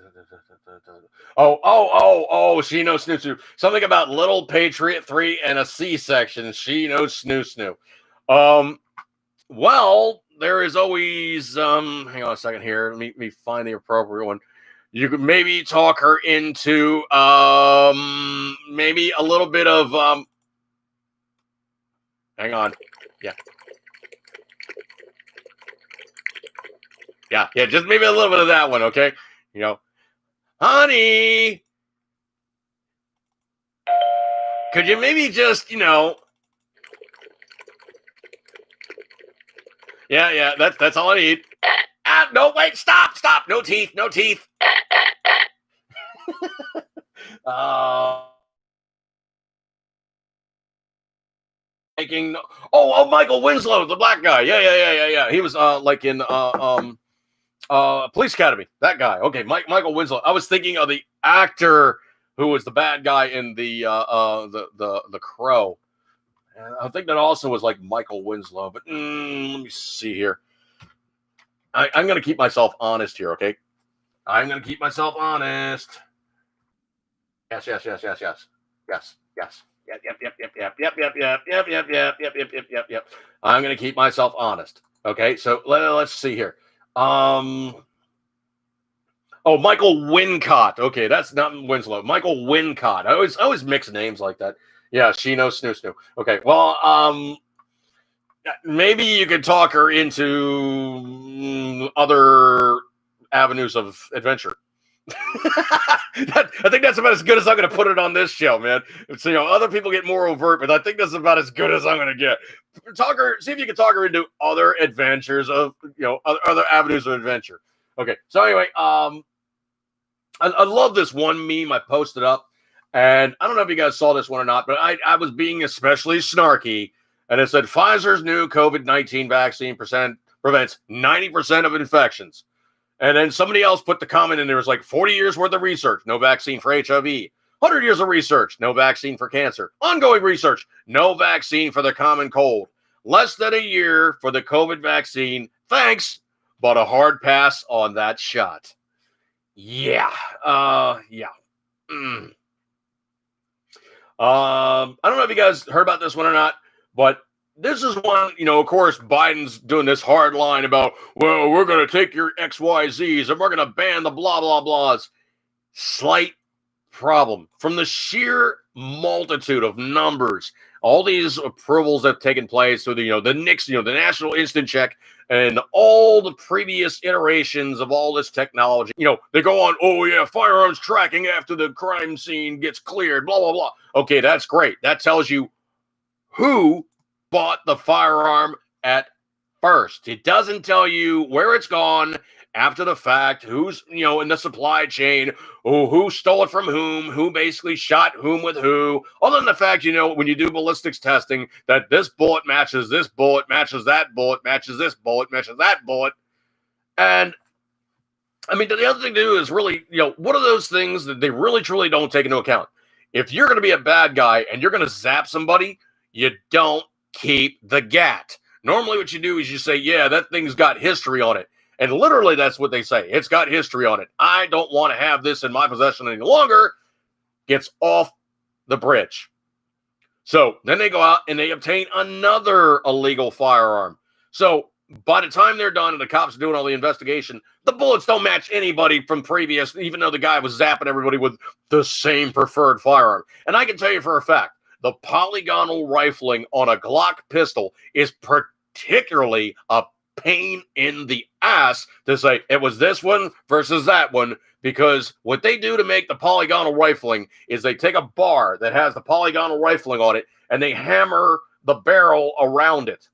Oh, she knows snoo. Something about little Patriot 3 and a C-section. She knows snoo. Well, there is always hang on a second here. Let me find the appropriate one. You could maybe talk her into maybe a little bit of hang on. Yeah, just maybe a little bit of that one, okay? Honey, could you maybe just, yeah, that's all I need. No, wait, stop, no teeth. Making Michael Winslow, the black guy. Yeah. He was like in Police Academy. That guy. Okay, Michael Winslow. I was thinking of the actor who was the bad guy in the Crow. And I think that also was like Michael Winslow. But let me see here. I'm going to keep myself honest here, okay? I'm going to keep myself honest. Yes. Yep. I'm going to keep myself honest. Okay, so let's see here. Michael Wincott. Okay, that's not Winslow. Michael Wincott. I always mix names like that. Yeah, she knows snoo. Okay, well, maybe you could talk her into other avenues of adventure. I think that's about as good as I'm going to put it on this show, man. So, other people get more overt, but I think that's about as good as I'm going to get. See if you can talk her into other adventures of, other avenues of adventure. Okay, so anyway, I love this one meme I posted up, and I don't know if you guys saw this one or not, but I was being especially snarky, and it said Pfizer's new COVID-19 vaccine prevents 90% of infections. And then somebody else put the comment in there was like 40 years worth of research, no vaccine for HIV. 100 years of research, no vaccine for cancer. Ongoing research, no vaccine for the common cold. Less than a year for the COVID vaccine. Thanks, but a hard pass on that shot. Yeah. Yeah. I don't know if you guys heard about this one or not, but this is one, of course, Biden's doing this hard line about, well, we're going to take your XYZs and we're going to ban the blah, blah, blahs. Slight problem. From the sheer multitude of numbers, all these approvals that have taken place, so the NICS, the National Instant Check, and all the previous iterations of all this technology, they go on, oh yeah, firearms tracking after the crime scene gets cleared, blah, blah, blah. Okay, that's great. That tells you who bought the firearm at first. It doesn't tell you where it's gone after the fact, who's, in the supply chain, who stole it from who basically shot whom with who, other than the fact, when you do ballistics testing, that this bullet matches this bullet, matches that bullet, matches this bullet, matches that bullet. And I mean, the other thing to do is really, what are those things that they really, truly don't take into account? If you're going to be a bad guy and you're going to zap somebody, you don't keep the gat. Normally what you do is you say, yeah, that thing's got history on it. And literally that's what they say. It's got history on it. I don't want to have this in my possession any longer. Gets off the bridge. So then they go out and they obtain another illegal firearm. So by the time they're done and the cops are doing all the investigation, the bullets don't match anybody from previous, even though the guy was zapping everybody with the same preferred firearm. And I can tell you for a fact, the polygonal rifling on a Glock pistol is particularly a pain in the ass to say it was this one versus that one, because what they do to make the polygonal rifling is they take a bar that has the polygonal rifling on it and they hammer the barrel around it.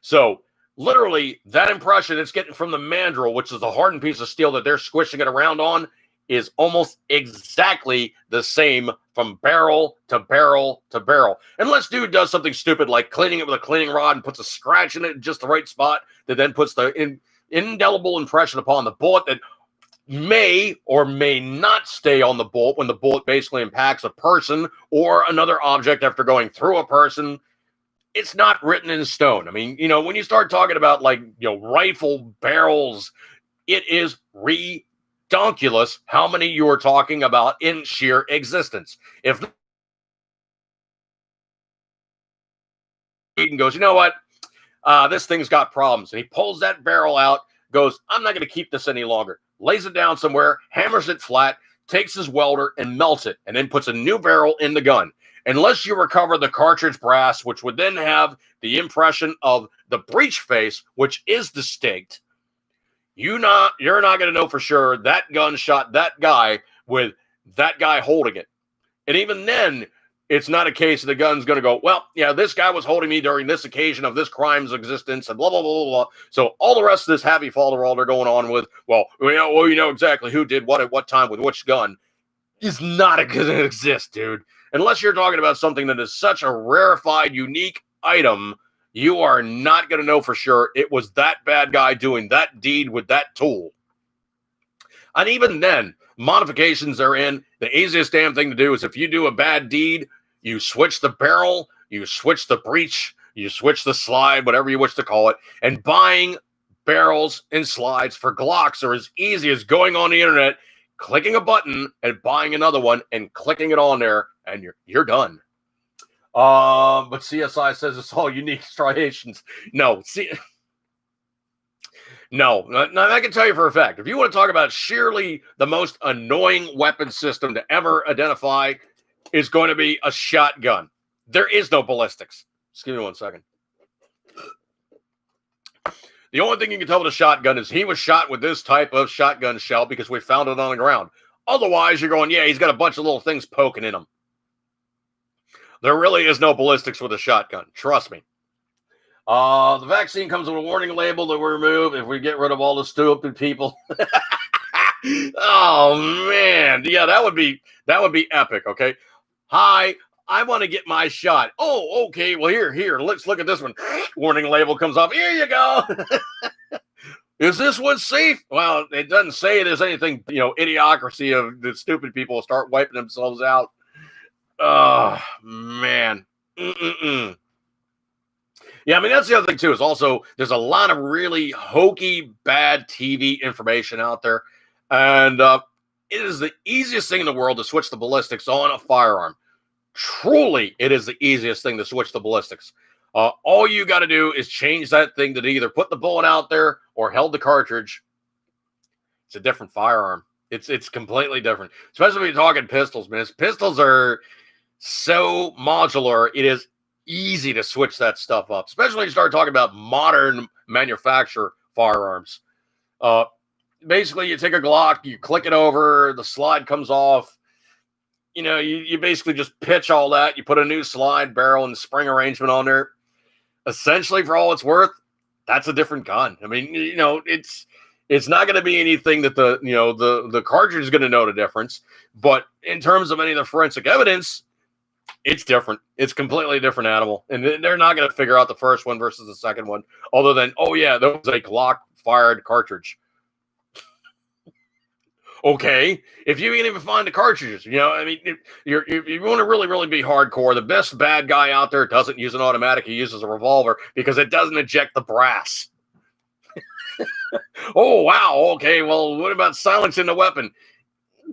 So literally that impression it's getting from the mandrel, which is the hardened piece of steel that they're squishing it around on, is almost exactly the same from barrel to barrel to barrel. Unless dude does something stupid like cleaning it with a cleaning rod and puts a scratch in it in just the right spot that then puts the indelible impression upon the bullet that may or may not stay on the bullet when the bullet basically impacts a person or another object after going through a person. It's not written in stone. I mean, when you start talking about rifle barrels, It is redonkulous how many you are talking about in sheer existence. If Eden goes, you know what? This thing's got problems. And he pulls that barrel out, goes, I'm not going to keep this any longer. Lays it down somewhere, hammers it flat, takes his welder and melts it, and then puts a new barrel in the gun. Unless you recover the cartridge brass, which would then have the impression of the breech face, which is distinct, you're not going to know for sure that gun shot that guy with that guy holding it. And even then, it's not a case of the gun's going to go, well, yeah, this guy was holding me during this occasion of this crime's existence and blah, blah, blah, blah, blah. So all the rest of this happy falderall they're going on with, well, you know exactly who did what at what time with which gun is not going to exist, dude. Unless you're talking about something that is such a rarefied, unique item, you are not going to know for sure it was that bad guy doing that deed with that tool. And even then, modifications are in. The easiest damn thing to do is if you do a bad deed, you switch the barrel, you switch the breech, you switch the slide, whatever you wish to call it. And buying barrels and slides for Glocks are as easy as going on the internet, clicking a button and buying another one and clicking it on there, and you're done. But CSI says it's all unique striations. No, no. Now, I can tell you for a fact, if you want to talk about sheerly the most annoying weapon system to ever identify, is going to be a shotgun. There is no ballistics. Excuse me 1 second. The only thing you can tell with a shotgun is he was shot with this type of shotgun shell because we found it on the ground. Otherwise, you're going, yeah, he's got a bunch of little things poking in him. There really is no ballistics with a shotgun. Trust me. The vaccine comes with a warning label that we remove if we get rid of all the stupid people. Oh, man. Yeah, that would be epic, okay? Hi, I want to get my shot. Oh, okay. Well, here. Let's look at this one. Warning label comes off. Here you go. Is this one safe? Well, it doesn't say there's anything, idiocracy of the stupid people start wiping themselves out. Oh, man. Yeah, I mean, that's the other thing, too, is also there's a lot of really hokey, bad TV information out there. And it is the easiest thing in the world to switch the ballistics on a firearm. Truly, it is the easiest thing to switch the ballistics. All you got to do is change that thing to either put the bullet out there or held the cartridge. It's a different firearm. It's completely different. Especially when you're talking pistols, man. Pistols are so modular. It is easy to switch that stuff up, especially when you start talking about modern manufacturer firearms. Basically, you take a Glock, you click it over, the slide comes off. You basically just pitch all that. You put a new slide, barrel, and spring arrangement on there. Essentially, for all it's worth, that's a different gun. I mean, it's not going to be anything that the cartridge is going to know the difference. But in terms of any of the forensic evidence, it's different. It's completely different animal. And they're not going to figure out the first one versus the second one, other than, oh, yeah, that was a Glock-fired cartridge. Okay, if you can even find the cartridges, if you want to really, really be hardcore, the best bad guy out there doesn't use an automatic. He uses a revolver because it doesn't eject the brass. Oh, wow. Okay, well, what about silencing the weapon?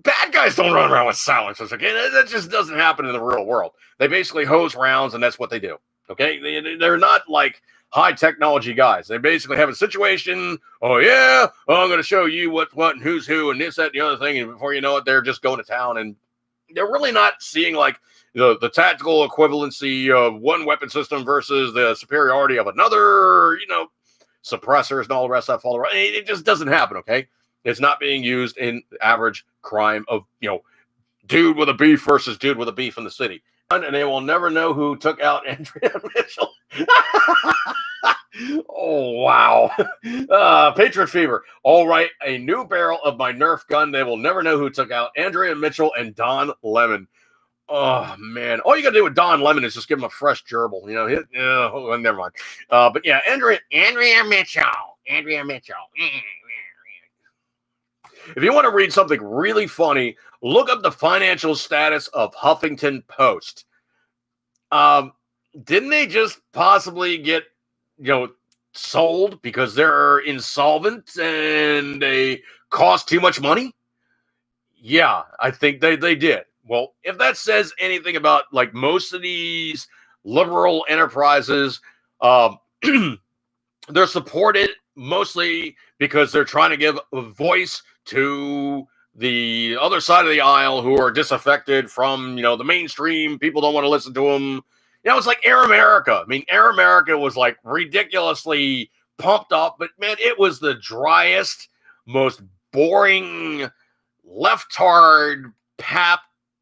Bad guys don't run around with silencers, okay? That just doesn't happen in the real world. They basically hose rounds, and that's what they do, okay? They're not like high technology guys. They basically have a situation. Oh, yeah, I'm going to show you what, and who's who, and this, that, and the other thing. And before you know it, they're just going to town. And they're really not seeing like the tactical equivalency of one weapon system versus the superiority of another, suppressors and all the rest of that fall around. It just doesn't happen, okay? It's not being used in the average crime of, dude with a beef versus dude with a beef in the city. And they will never know who took out Andrea Mitchell. Oh, wow. Patriot Fever. All right, a new barrel of my Nerf gun. They will never know who took out Andrea Mitchell and Don Lemon. Oh, man. All you got to do with Don Lemon is just give him a fresh gerbil. Never mind. But, yeah, Andrea Mitchell. Andrea Mitchell. If you want to read something really funny, look up the financial status of Huffington Post. Didn't they just possibly get, sold because they're insolvent and they cost too much money? Yeah, I think they did. Well, if that says anything about like most of these liberal enterprises, um, they're supported mostly because they're trying to give a voice to the other side of the aisle who are disaffected from, the mainstream. People don't want to listen to them. It's like Air America. I mean, Air America was like ridiculously pumped up, but man, it was the driest, most boring, leftard pap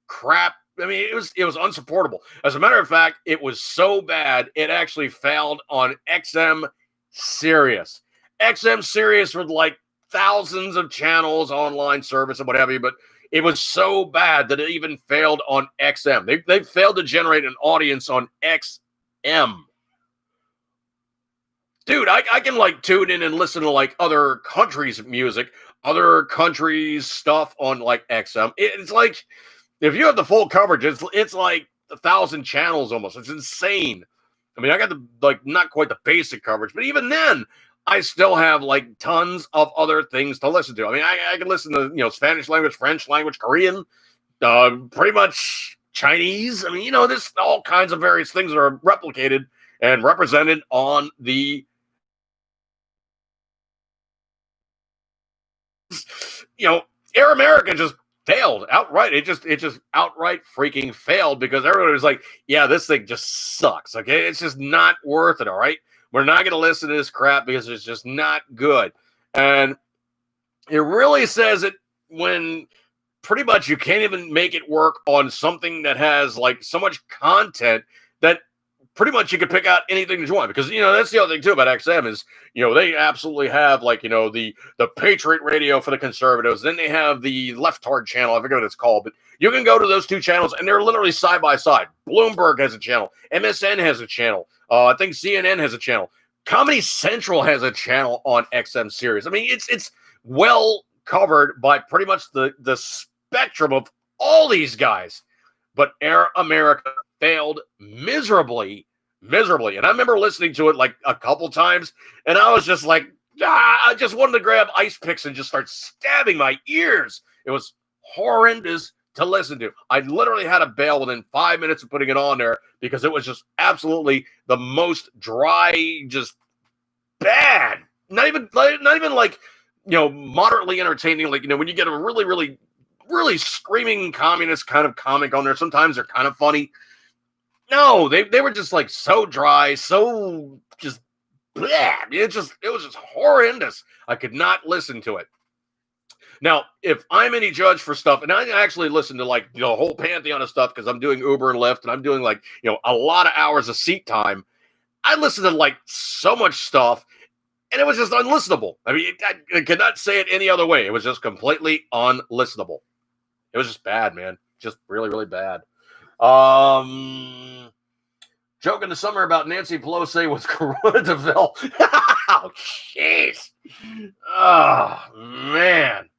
crap. I mean, it was unsupportable. As a matter of fact, it was so bad it actually failed on XM Sirius. XM Sirius with like thousands of channels, online service, and what have you, but it was so bad that it even failed on XM. They failed to generate an audience on XM. Dude, I can like tune in and listen to like other countries' music, other countries' stuff on like XM. It's like if you have the full coverage, it's like 1,000 channels almost. It's insane. I mean, I got the like not quite the basic coverage, but even then, I still have like tons of other things to listen to. I mean, I can listen to Spanish language, French language, Korean, pretty much Chinese. I mean, there's all kinds of various things that are replicated and represented on the Air America just failed outright. It just outright freaking failed because everybody was like, yeah, this thing just sucks. Okay. It's just not worth it. All right. We're not going to listen to this crap because it's just not good. And it really says it when pretty much you can't even make it work on something that has like so much content that pretty much you could pick out anything that you want, because that's the other thing too about XM is they absolutely have like the Patriot Radio for the conservatives. Then they have the leftard channel. I forget what it's called, but you can go to those two channels and they're literally side by side. Bloomberg has a channel. MSN has a channel. I think CNN has a channel. Comedy Central has a channel on XM Sirius. I mean, it's well covered by pretty much the spectrum of all these guys, but Air America failed miserably. And I remember listening to it like a couple times, and I was just like, I just wanted to grab ice picks and just start stabbing my ears. It was horrendous to listen to. I literally had to bail within 5 minutes of putting it on there because it was just absolutely the most dry, just bad. Not even like moderately entertaining. Like when you get a really, really, really screaming communist kind of comic on there, sometimes they're kind of funny. No, they were just like so dry, so just bleh. It was just horrendous. I could not listen to it. Now, if I'm any judge for stuff, and I actually listen to like the whole pantheon of stuff because I'm doing Uber and Lyft and I'm doing like a lot of hours of seat time, I listen to like so much stuff, and it was just unlistenable. I mean, I could not say it any other way. It was just completely unlistenable. It was just bad, man. Just really, really bad. Joke in the summer about Nancy Pelosi was Corona DeVille. Oh, jeez. Oh, man.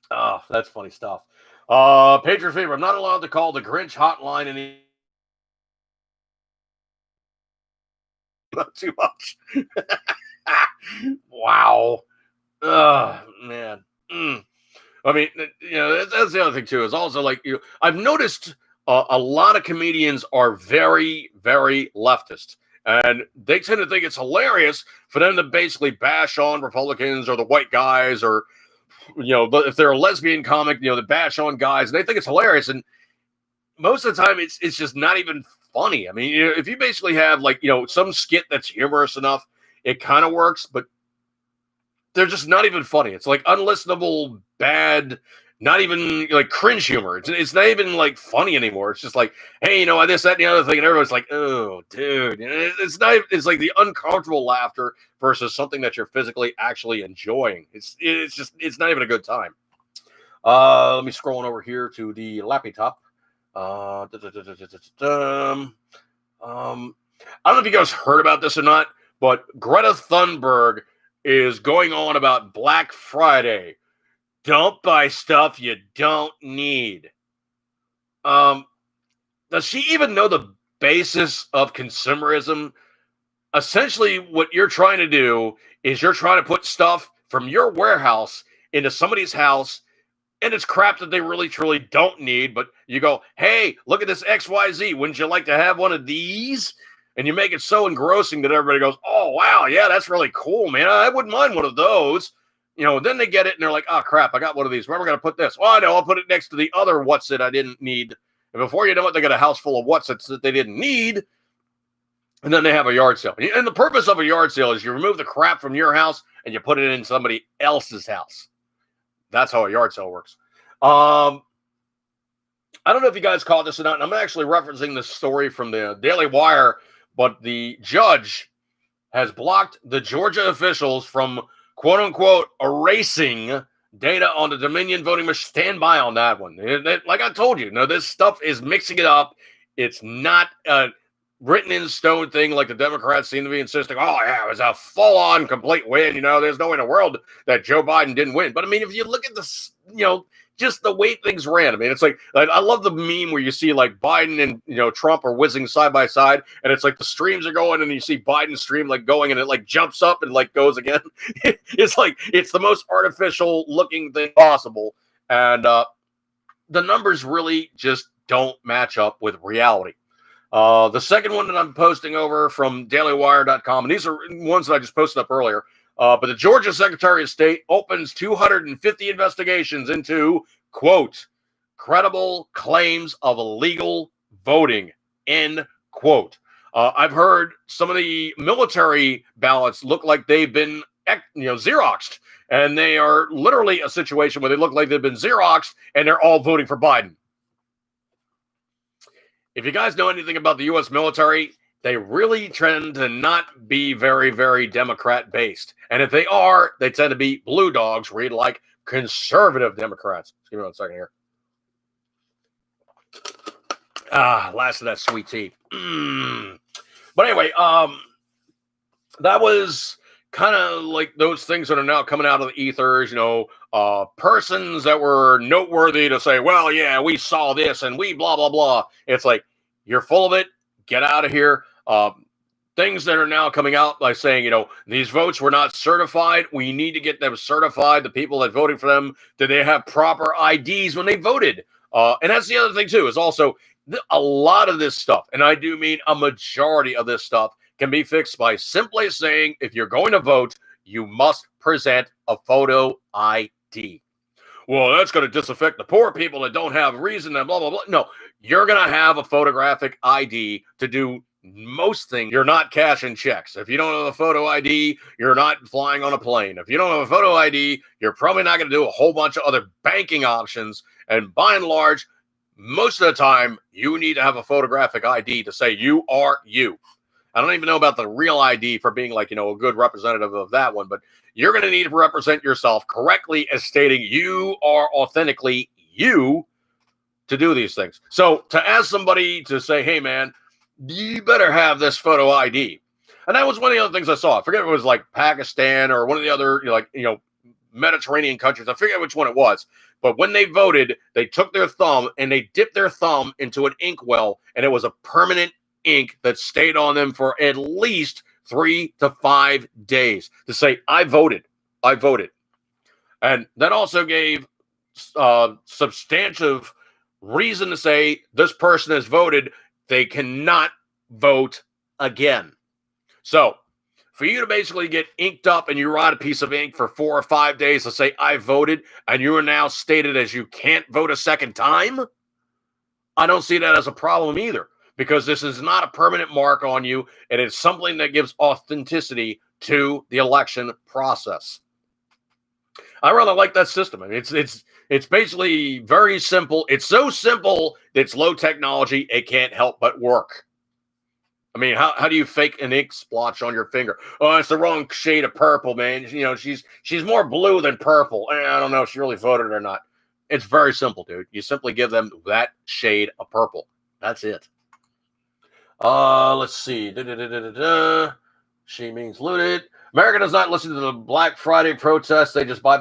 Oh, that's funny stuff. Patriot Fever. I'm not allowed to call the Grinch hotline any. Not too much. Wow. Oh, man. I mean, that's the other thing too. Is also like I've noticed a lot of comedians are very, very leftist, and they tend to think it's hilarious for them to basically bash on Republicans or the white guys, or if they're a lesbian comic, they bash on guys, and they think it's hilarious. And most of the time, it's just not even funny. I mean, if you basically have like some skit that's humorous enough, it kind of works, but they're just not even funny. It's like unlistenable, bad, not even like cringe humor. It's not even like funny anymore. It's just like, hey, this, that, and the other thing, and everyone's like, oh, dude. It's not. It's like the uncomfortable laughter versus something that you're physically actually enjoying. It's not even a good time. Let me scroll on over here to the lappy top. I don't know if you guys heard about this or not, but Greta Thunberg is going on about Black Friday. Don't buy stuff you don't need. Does she even know the basis of consumerism? essentially what you're trying to do is you're trying to put stuff from your warehouse into somebody's house, and it's crap that they really truly don't need, but you go, hey, look at this XYZ. Wouldn't you like to have one of these? And you make it so engrossing that everybody goes, oh, wow, yeah, that's really cool, man. I wouldn't mind one of those. Then they get it and they're like, oh, crap, I got one of these. Where am I going to put this? Oh, I know, I'll put it next to the other what's it I didn't need. And before you know it, they got a house full of what's it's that they didn't need. And then they have a yard sale. And the purpose of a yard sale is you remove the crap from your house and you put it in somebody else's house. That's how a yard sale works. I don't know if you guys caught this or not. And I'm actually referencing this story from the Daily Wire, but the judge has blocked the Georgia officials from, quote unquote, erasing data on the Dominion voting machine. Stand by on that one. Like I told you, this stuff is mixing it up. It's not written in stone thing like the Democrats seem to be insisting. Oh, yeah, it was a full-on complete win. There's no way in the world that Joe Biden didn't win. But, I mean, if you look at this, just the way things ran. I mean, it's like I love the meme where you see like Biden and Trump are whizzing side by side, and it's like the streams are going, and you see Biden's stream like going, and it like jumps up and like goes again. It's like it's the most artificial looking thing possible, and the numbers really just don't match up with reality. The second one that I'm posting over from DailyWire.com, and these are ones that I just posted up earlier. But the Georgia Secretary of State opens 250 investigations into, quote, credible claims of illegal voting, end quote. I've heard some of the military ballots look like they've been, Xeroxed, and they are literally a situation where they look like they've been Xeroxed and they're all voting for Biden. If you guys know anything about the U.S. military, they really tend to not be very, very Democrat-based. And if they are, they tend to be blue dogs, read like conservative Democrats. Give me 1 second here. Last of that sweet tea. But anyway, that was kind of like those things that are now coming out of the ethers, persons that were noteworthy to say, well, yeah, we saw this and we blah, blah, blah. It's like, you're full of it. Get out of here. Things that are now coming out by saying, these votes were not certified. We need to get them certified. The people that voted for them, did they have proper IDs when they voted? And that's the other thing, too, is also a lot of this stuff, and I do mean a majority of this stuff, can be fixed by simply saying, if you're going to vote, you must present a photo ID. Well, that's going to disaffect the poor people that don't have reason and blah, blah, blah. No, you're going to have a photographic ID to do most things. You're not cashing checks. If you don't have a photo ID, you're not flying on a plane. If you don't have a photo ID, you're probably not going to do a whole bunch of other banking options. And by and large, most of the time, you need to have a photographic ID to say you are you. I don't even know about the real ID for being like, a good representative of that one, but you're going to need to represent yourself correctly as stating you are authentically you to do these things. So to ask somebody to say, hey, man, you better have this photo ID. And that was one of the other things I saw. I forget if it was like Pakistan or one of the other, Mediterranean countries. I forget which one it was. But when they voted, they took their thumb and they dipped their thumb into an inkwell, and it was a permanent ink that stayed on them for at least 3 to 5 days to say, I voted. And that also gave substantive reason to say this person has voted. They cannot vote again. So for you to basically get inked up and you write a piece of ink for 4 or 5 days to say I voted, and you are now stated as you can't vote a second time, I don't see that as a problem either, because this is not a permanent mark on you, and it's something that gives authenticity to the election process. I rather like that system. I mean, it's basically very simple. It's so simple that it's low technology. It can't help but work. I mean, how do you fake an ink splotch on your finger? Oh, it's the wrong shade of purple, man. She's more blue than purple. I don't know if she really voted or not. It's very simple, dude. You simply give them that shade of purple. That's it. Let's see. She means looted. America does not listen to the Black Friday protests. They just buy.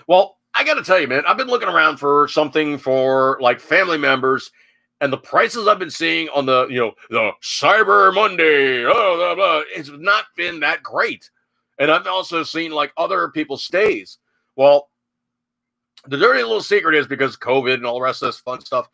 Well, I got to tell you, man, I've been looking around for something for like family members, And the prices I've been seeing on the, the Cyber Monday, blah, blah, it's not been that great. And I've also seen like other people's stays. Well, the dirty little secret is because COVID and all the rest of this fun stuff,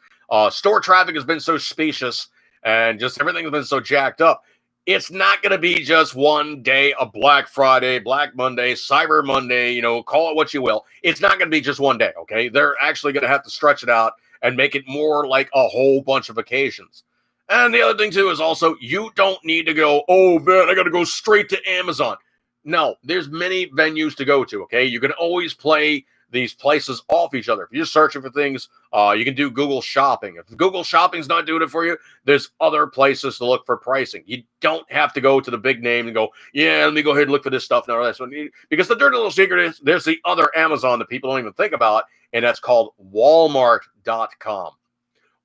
store traffic has been so specious and just everything has been so jacked up. It's not going to be just one day, a Black Friday, Black Monday, Cyber Monday, call it what you will. It's not going to be just one day, okay? They're actually going to have to stretch it out and make it more like a whole bunch of occasions. And the other thing, too, is also you don't need to go, oh, man, I got to go straight to Amazon. No, there's many venues to go to, okay? You can always play these places off each other. If you're searching for things, you can do Google Shopping. If Google Shopping's not doing it for you, there's other places to look for pricing. You don't have to go to the big name and go, yeah, let me go ahead and look for this stuff now. That's one. Because the dirty little secret is there's the other Amazon that people don't even think about, and that's called Walmart.com.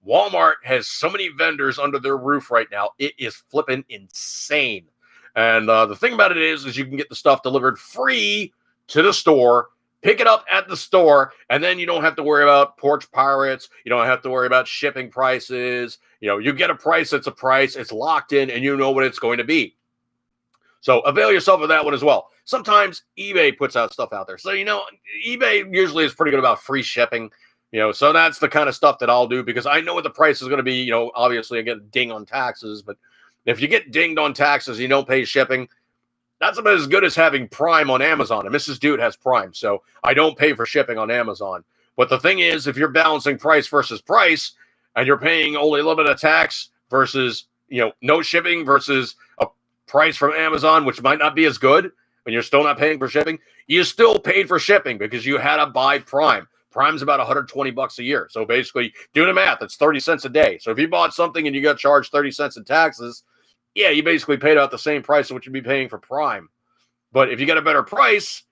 Walmart has so many vendors under their roof right now. It is flipping insane. And the thing about it is you can get the stuff delivered free to the store, pick it up at the store, and then you don't have to worry about porch pirates. You don't have to worry about shipping prices. You get a price that's a price. It's locked in, and you know what it's going to be. So avail yourself of that one as well. Sometimes eBay puts out stuff out there. So, eBay usually is pretty good about free shipping. So that's the kind of stuff that I'll do because I know what the price is going to be. Obviously I get a ding on taxes, but if you get dinged on taxes, you don't pay shipping. That's about as good as having Prime on Amazon. And Mrs. Dude has Prime, so I don't pay for shipping on Amazon. But the thing is, if you're balancing price versus price, and you're paying only a little bit of tax versus, no shipping versus a price from Amazon, which might not be as good, and you're still not paying for shipping, you still paid for shipping because you had to buy Prime. Prime's about $120 a year. So basically, do the math. It's 30 cents a day. So if you bought something and you got charged 30 cents in taxes, yeah, you basically paid out the same price of what you'd be paying for Prime. But if you get a better price,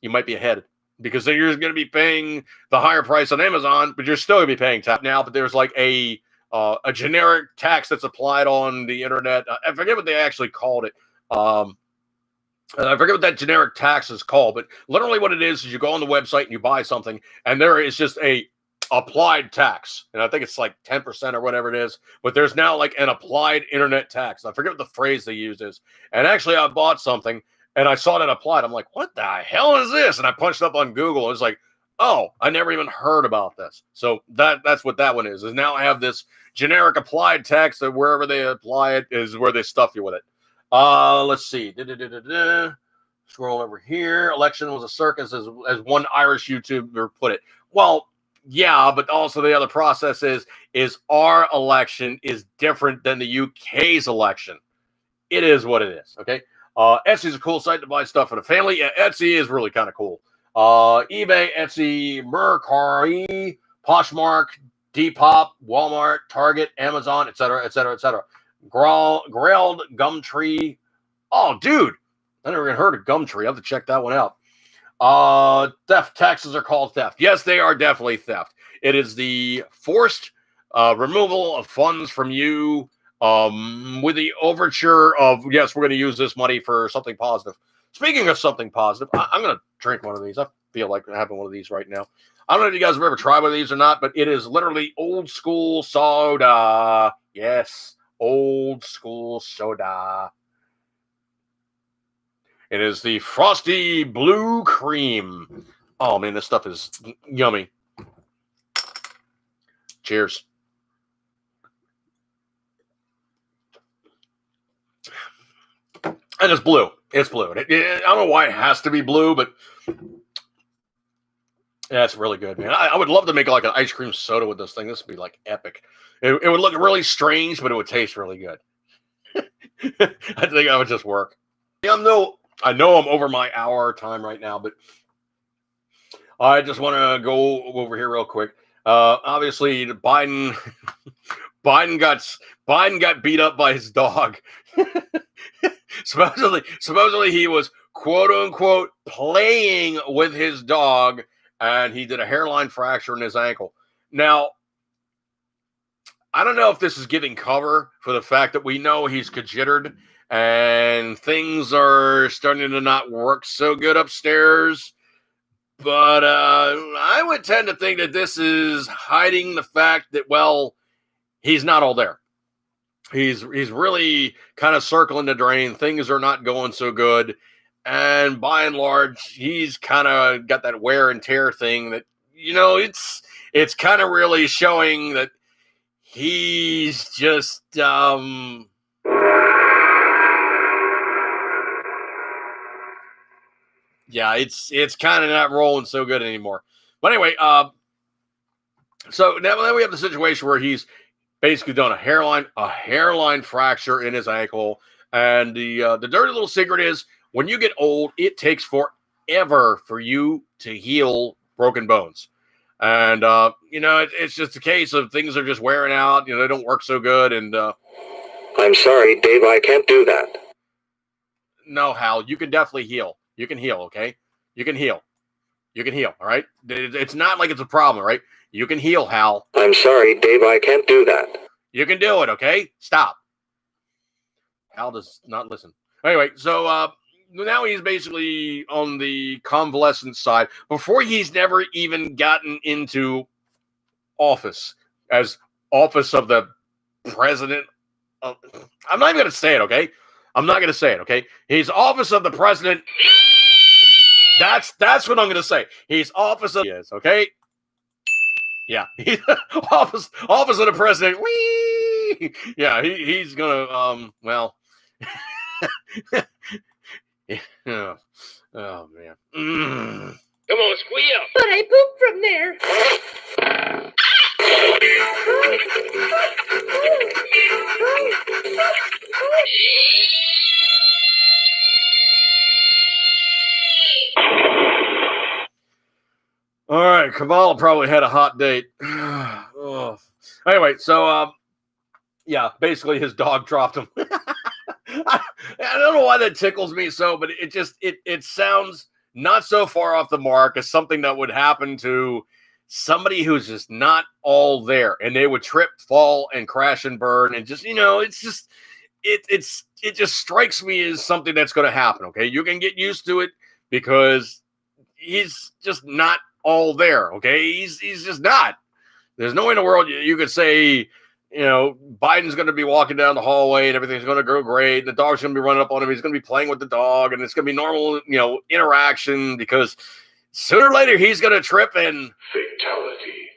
you might be ahead because then you're going to be paying the higher price on Amazon, but you're still going to be paying tax now. But there's like a generic tax that's applied on the internet. I forget what they actually called it. I forget what that generic tax is called, but literally what it is you go on the website and you buy something, and there is just a applied tax. And I think it's like 10% or whatever it is, but there's now like an applied internet tax. I forget what the phrase they use is. And actually I bought something and I saw that applied. I'm like, what the hell is this? And I punched up on Google. It's like, oh, I never even heard about this. So that's what that one is now I have this generic applied tax that wherever they apply it is where they stuff you with it. Let's see. Scroll over here. Election was a circus, as one Irish YouTuber put it. Well, yeah, but also the other process is our election is different than the UK's election. It is what it is. Okay. Etsy's a cool site to buy stuff for the family. Yeah, Etsy is really kind of cool. eBay, Etsy, Mercari, Poshmark, Depop, Walmart, Target, Amazon, etc., etc., etc. Grailed, Gumtree. Oh, dude, I never even heard of Gumtree. I have to check that one out. Theft taxes are called theft. Yes, they are definitely theft. It is the forced removal of funds from you with the overture of, yes, we're going to use this money for something positive. Speaking of something positive, I'm going to drink one of these. I feel like having one of these right now. I don't know if you guys have ever tried one of these or not, but it is literally old school soda. Yes, old school soda. It is the Frosty Blue Cream. Oh, man, this stuff is yummy. Cheers. And it's blue. It's blue. I don't know why it has to be blue, but yeah, it's really good, man. I would love to make like an ice cream soda with this thing. This would be like epic. It would look really strange, but it would taste really good. I think that would just work. I know I'm over my hour time right now, but I just want to go over here real quick. Obviously, Biden got beat up by his dog. supposedly he was quote unquote playing with his dog, and he did a hairline fracture in his ankle. Now, I don't know if this is giving cover for the fact that we know he's conjittered and things are starting to not work so good upstairs. But I would tend to think that this is hiding the fact that, well, he's not all there. He's really kind of circling the drain. Things are not going so good. And by and large, he's kind of got that wear and tear thing that, it's kind of really showing that he's just, yeah, it's kind of not rolling so good anymore. But anyway, so now we have the situation where he's basically done a hairline fracture in his ankle. And the dirty little secret is, when you get old, it takes forever for you to heal broken bones. And, it's just a case of things are just wearing out. They don't work so good. And I'm sorry, Dave, I can't do that. No, Hal, you can definitely heal. You can heal, okay? You can heal. All right? It's not like it's a problem, right? You can heal, Hal. I'm sorry, Dave, I can't do that. You can do it, okay? Stop. Hal does not listen. Anyway, so now he's basically on the convalescent side. Before, he's never even gotten into office as office of the president. I'm not even going to say it, okay? I'm not going to say it, okay? He's office of the president. That's what I'm going to say. He's office of, yes, okay? Yeah, office of the president. Whee! Yeah, he's gonna yeah. Oh man. Come on, squeal. But I pooped from there. All right, Kamala probably had a hot date. Oh. Anyway, so yeah, basically his dog dropped him. I don't know why that tickles me so, but it sounds not so far off the mark as something that would happen to somebody who's just not all there, and they would trip, fall, and crash and burn, and just it just strikes me as something that's going to happen. Okay, you can get used to it because he's just not all there. Okay, he's just not. There's no way in the world you could say, Biden's going to be walking down the hallway and everything's going to go great. And the dog's going to be running up on him. He's going to be playing with the dog, and it's going to be normal, interaction, because sooner or later he's going to trip and Fatality.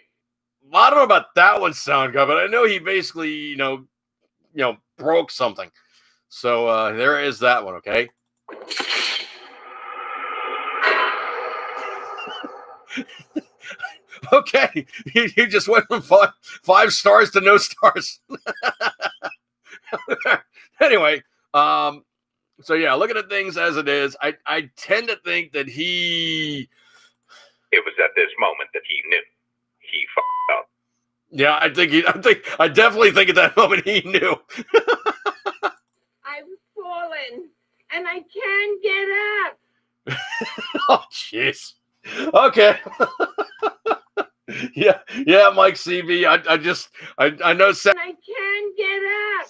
I don't know about that one sound guy, but I know he basically, broke something. So there is that one. Okay. Okay, you just went from five stars to no stars. Anyway, so yeah, looking at things as it is, I tend to think that he. It was at this moment that he knew he fucked up. Yeah, I definitely think at that moment he knew. I've fallen and I can't get up. Oh, jeez. Okay. Yeah, Mike CB. I know. I can't get up.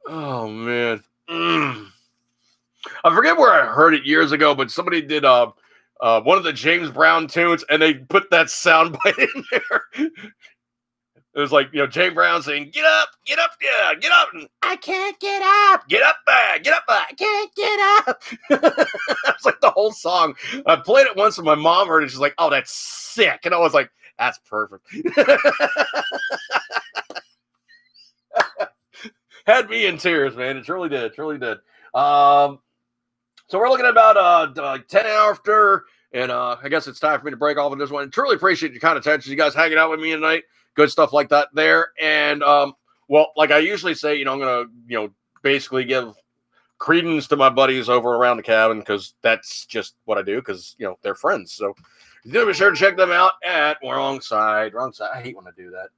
Oh man. I forget where I heard it years ago, but somebody did one of the James Brown tunes, and they put that sound bite in there. It was like, James Brown saying, "Get up, yeah, get up." And, I can't get up. Get up, I can't get up. That's like the whole song. I played it once, and my mom heard it. She's like, "Oh, that's sick," and I was like, "That's perfect." Had me in tears, man. It truly did. So we're looking at about 10 after, and I guess it's time for me to break off on this one. Truly appreciate your kind attention. You guys hanging out with me tonight. Good stuff like that there. And, well, like I usually say, I'm going to, basically give credence to my buddies over around the cabin, because that's just what I do, because, they're friends. So do be sure to check them out at Wrong Side. I hate when I do that.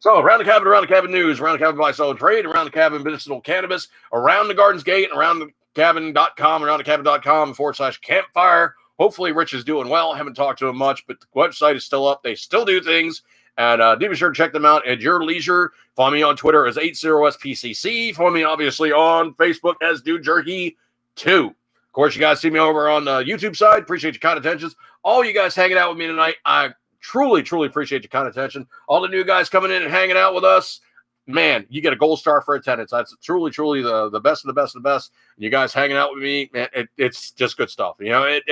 So, Around the Cabin news, Around the Cabin buy, sell, and trade, Around the Cabin medicinal cannabis, Around the Gardens Gate, and AroundTheCabin.com, AroundTheCabin.com/campfire. Hopefully, Rich is doing well. I haven't talked to him much, but the website is still up. They still do things. And do be sure to check them out at your leisure. Follow me on Twitter as 80SPCC. Follow me, obviously, on Facebook as Dude Jerky 2. Of course, you guys see me over on the YouTube side. Appreciate your kind attentions. All you guys hanging out with me tonight, I truly, truly appreciate your kind attention. All the new guys coming in and hanging out with us. Man, you get a gold star for attendance. That's truly, truly the best of the best of the best. You guys hanging out with me, man, it's just good stuff. You know, it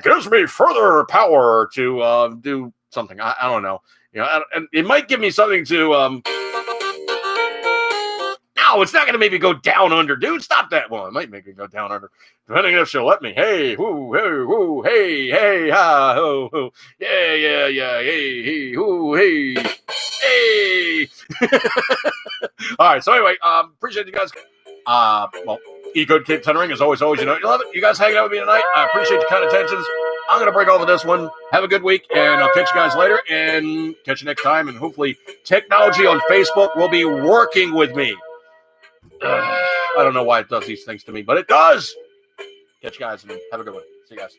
gives me further power to do something. I don't know. You know, and it might give me something to No, it's not going to make me go down under, dude. Stop that. Well, it might make me go down under, depending if she'll let me. Hey, whoo, hey, whoo, hey, ha, ho, ho. Yeah, hey, hey, whoo, hey, hey. All right. So anyway, appreciate you guys. Well, eat good, keep tendering as always. You know, you love it. You guys hanging out with me tonight. I appreciate your kind attentions. I'm going to break over this one. Have a good week, and I'll catch you guys later, and catch you next time. And hopefully, technology on Facebook will be working with me. I don't know why it does these things to me, but it does. Catch you guys and have a good one. See you guys.